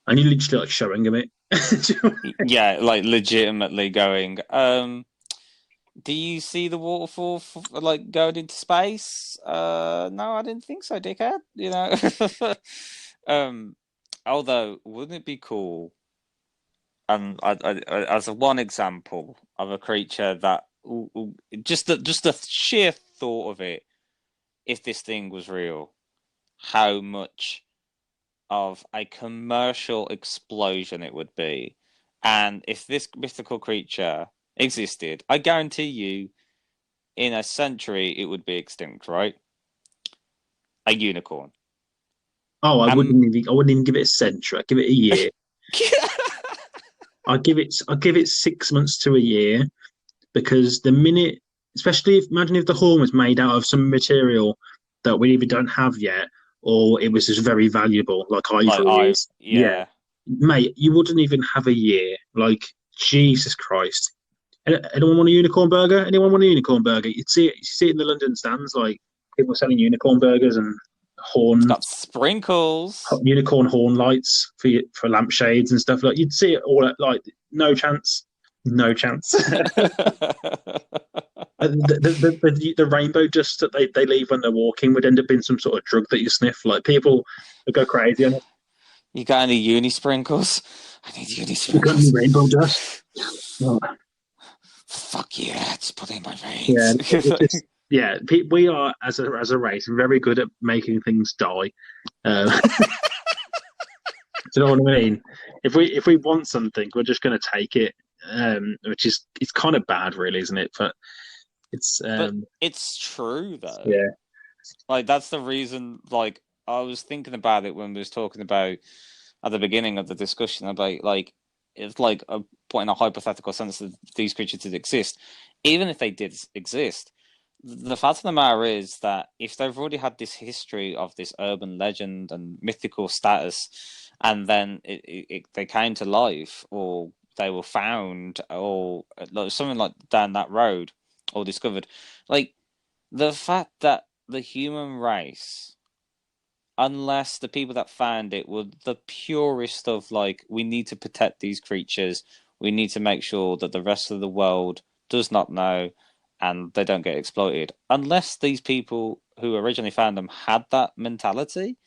And you're literally like showing them it. yeah, like legitimately going, do you see the waterfall like going into space? No, I didn't think so, dickhead. You know. um, Although, wouldn't it be cool? And as a one example of a creature that just the sheer thought of it, if this thing was real, how much of a commercial explosion it would be. And if this mythical creature existed, I guarantee you, in a century, it would be extinct, right? A unicorn. Oh, Um, I wouldn't even give it a century. I'd give it a year. I'd give it 6 months to a year because the minute, especially if imagine if the horn was made out of some material that we either don't have yet, or it was just very valuable, like like ivory is. Yeah, yeah, mate, you wouldn't even have a year. Like Jesus Christ. Anyone want a unicorn burger? Anyone want a unicorn burger? You see it in the London stands, like people selling unicorn burgers and it's horn got sprinkles. unicorn horn lights for lampshades and stuff. Like you'd see it all at, like no chance, no chance. The rainbow dust that they leave when they're walking would end up being some sort of drug that you sniff. Like people would go crazy on it. You got any uni sprinkles? I need uni You got any sprinkles. rainbow dust? Oh, Fuck yeah, it's put in my yeah, veins. it just yeah. We are as a race very good at making things die. Do you know what I mean? If we want something, we're just going to take it, which is it's kind of bad, really, isn't it? But it's But it's true though. yeah, Like that's the reason. Like I was thinking about it when we was talking about at the beginning of the discussion about like it's like a point in a hypothetical sense that these creatures did exist. Even if they did exist, the fact of the matter is that if they've already had this history of this urban legend and mythical status, and then they came to life, or they were found, or like, something like down that road, or discovered, like the fact that the human race, unless the people that found it were the purest of like, we need to protect these creatures, we need to make sure that the rest of the world does not know and they don't get exploited. Unless these people who originally found them had that mentality,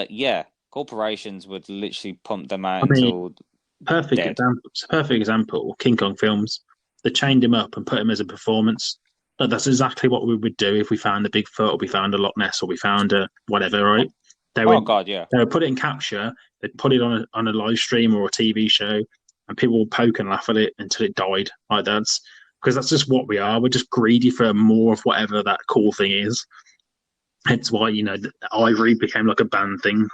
yeah, corporations would literally pump them out I mean, until dead. perfect example. King Kong films. They chained him up and put him as a performance. Like, that's exactly what we would do if we found a Bigfoot or we found a Loch Ness or we found a whatever, right? They Oh would God, yeah. they would put it in capture. They'd put it on a live stream or a TV show, and people would poke and laugh at it until it died. Like that's because that's just what we are. We're just greedy for more of whatever that cool thing is. Hence why ivory became like a banned thing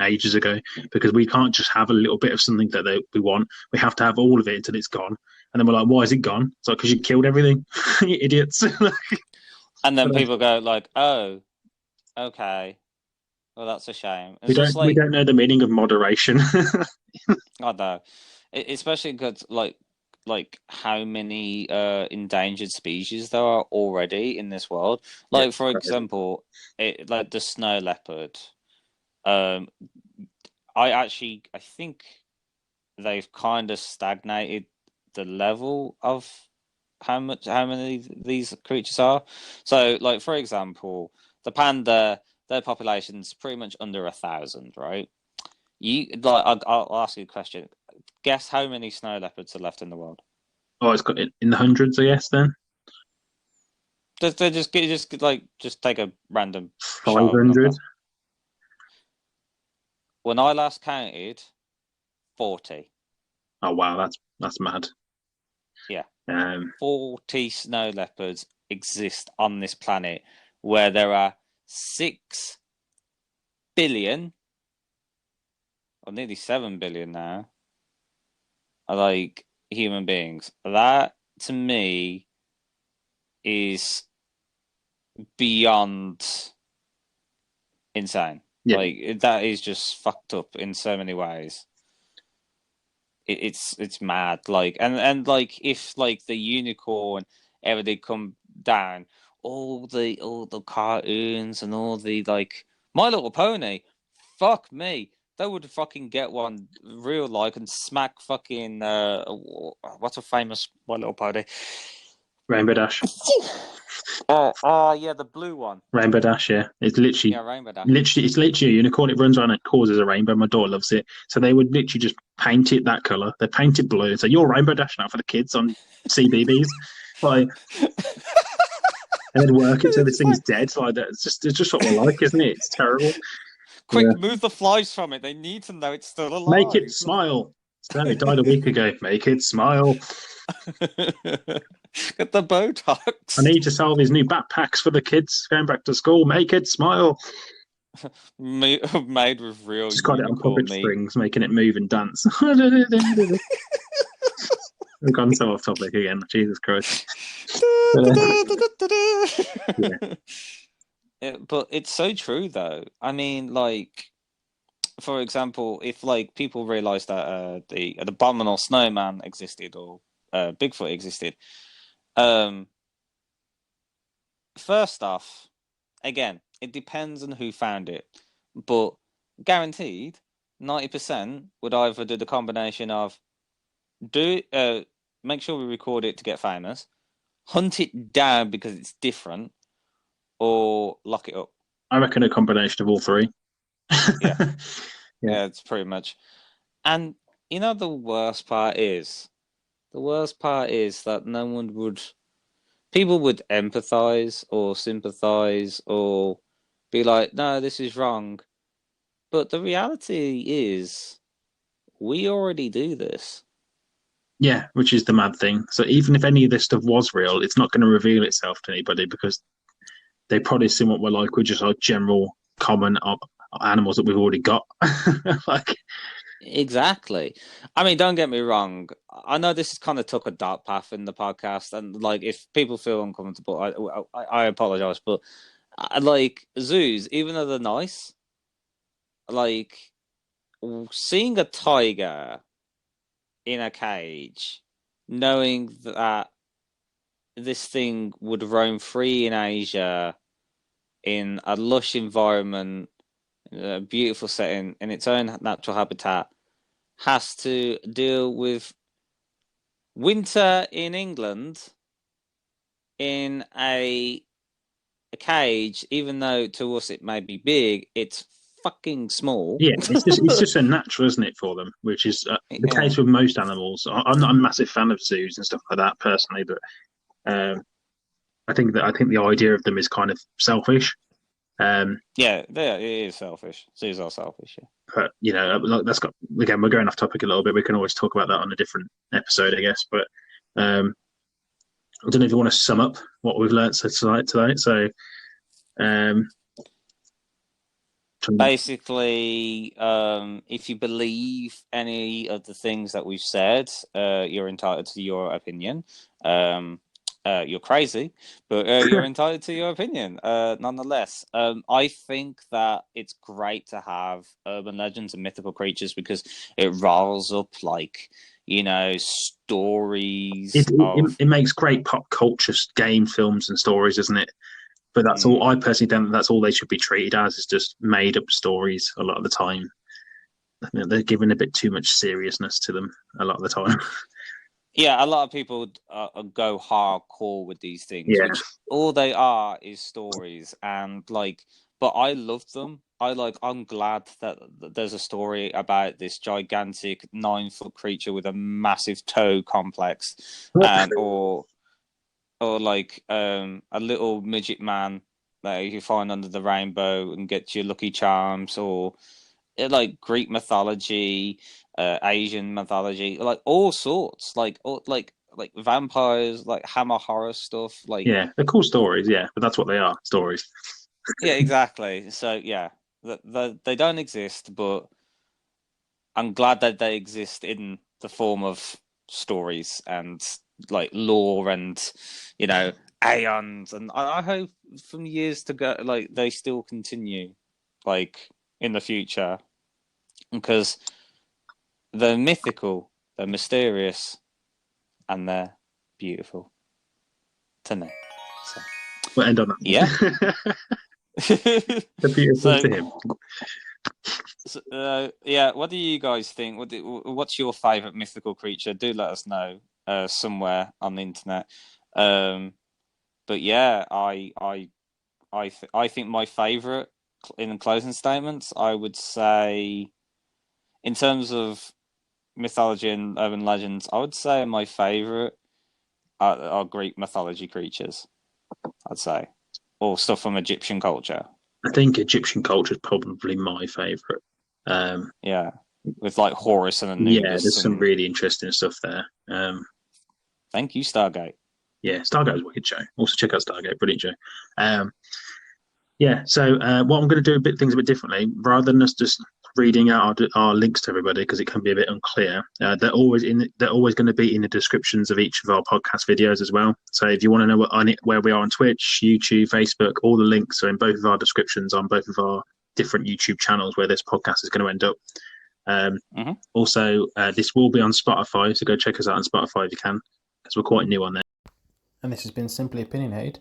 ages ago because we can't just have a little bit of something that we want. We have to have all of it until it's gone. And then we're like, why is it gone? It's like because you killed everything, you idiots. And then people go like, "Oh, okay, well that's a shame." we It's just don't we like don't know the meaning of moderation. I don't know, especially because like how many endangered species there are already in this world. Yeah, Like for example, like the snow leopard. Um, I think they've kind of stagnated the level of how many these creatures are. So like for example, the panda, their population's pretty much under 1,000, right? You like I'll ask you a question. Guess how many snow leopards are left in the world? oh, it's got it in the hundreds, I guess. Then Just take a random shot five of a number. hundred. When I last counted, 40. Oh wow, that's mad. Yeah, Um, 40 snow leopards exist on this planet, where there are 6 billion, or nearly 7 billion now, like human beings. That to me is beyond insane. Yeah, Like that is just fucked up in so many ways. It's mad. Like and like if like the unicorn ever did come down, all the cartoons and all the like My Little Pony, fuck me. They would fucking get one real like and smack fucking what's a famous My Little Pony? Rainbow Dash. Oh yeah, the blue one. Rainbow Dash, yeah. It's Yeah, Rainbow Dash. it's literally a unicorn. It runs around and causes a rainbow. My daughter loves it. So they would literally just paint it that color. They paint it blue. So you're Rainbow Dash now for the kids on CBBS. Like, and then work it so this It's thing's like, dead. Like that. It's just what we're like, isn't it? It's terrible. Yeah. quick, move the flies from it. They need to know it's still Make it alive. smile. So it died a week ago. Make it smile. Get the I Botox. need to sell these new backpacks for the kids going back to school. Make it smile. Made with real Just got it on unicorn puppet meat. strings, making it move and dance. We've gone so off topic again. Jesus Christ. Yeah. But it's so true, though. I mean, like, for example, if like people realize that the abominable snowman existed or Bigfoot existed, um, first off, again, it depends on who found it, but guaranteed, 90% would either do the combination of do make sure we record it to get famous, hunt it down because it's different, or lock it up. I reckon a combination of all three. Yeah, Yeah. yeah, it's pretty much. And you know the worst part is that no one would people would empathize or sympathize or be like, no, this is wrong. But the reality is, we already do this. Yeah, which is the mad thing. So even if any of this stuff was real, it's not going to reveal itself to anybody because they probably assume what we're like. We're just like general common animals that we've already got. Like, Exactly. I mean, don't get me wrong. I know this has kind of took a dark path in the podcast, and like, if people feel uncomfortable, I apologize. But like zoos, even though they're nice, like seeing a tiger in a cage, knowing that this thing would roam free in Asia in a lush environment, a beautiful setting, in its own natural habitat, has to deal with winter in England in a cage, even though to us it may be big, it's fucking small. yeah, it's just a natural, isn't it, for them? Which is the Yeah. case with most animals. I'm not a massive fan of zoos and stuff like that personally, but I think the idea of them is kind of selfish. Um, Yeah, it is selfish. Zoos are selfish. Yeah. but that's got again, we're going off topic a little bit. We can always talk about that on a different episode, I guess. But um, I don't know if you want to sum up what we've learned today. So, um, Basically, if you believe any of the things that we've said, you're entitled to your opinion. You're crazy, but you're entitled to your opinion nonetheless. I think that it's great to have urban legends and mythical creatures because it riles up, like, stories it, it of. it makes great pop culture game films and stories, doesn't it? But that's all. Mm, I personally think that's all they should be treated as is just made up stories a lot of the time. They're given a bit too much seriousness to them a lot of the time. yeah, a lot of people go hardcore with these things, Yeah, which all they are is stories, and like, but I love them. I'm glad that there's a story about this gigantic 9 foot creature with a massive toe complex, and or like a little midget man that you find under the rainbow and get your lucky charms, or like Greek mythology, Asian mythology, like all sorts, like vampires, like Hammer horror stuff, like. yeah, they're cool stories. Yeah, but that's what they are, stories. Yeah, exactly. So yeah, they don't exist, but I'm glad that they exist in the form of stories and like lore and aeons, and I hope from years to go, like they still continue, like in the future, because they're mythical, they're mysterious, and they're beautiful to me. So We'll end on that. yeah. They're beautiful So, to him. yeah, what do you guys think? What's your favorite mythical creature? Do let us know somewhere on the internet. But yeah, I think my favorite in closing statements, I would say, in terms of mythology and urban legends, I would say my favorite are Greek mythology creatures. I'd say, or stuff from Egyptian culture. I think Egyptian culture is probably my favorite. Yeah, with like Horus and Yeah, Anubis there's some and really interesting stuff there. thank you, Stargate. Yeah, Stargate was a wicked show. Also check out Stargate, brilliant show. Yeah, so what I'm going to do things a bit differently, rather than us just reading out our links to everybody because it can be a bit unclear. They're always going to be in the descriptions of each of our podcast videos as well. So if you want to know where we are on Twitch, YouTube, Facebook, all the links are in both of our descriptions on both of our different YouTube channels where this podcast is going to end up. Also, this will be on Spotify, so go check us out on Spotify if you can, because we're quite new on there. And this has been Simply Opinionated.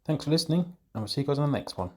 Thanks for listening, and we'll see you guys on the next one.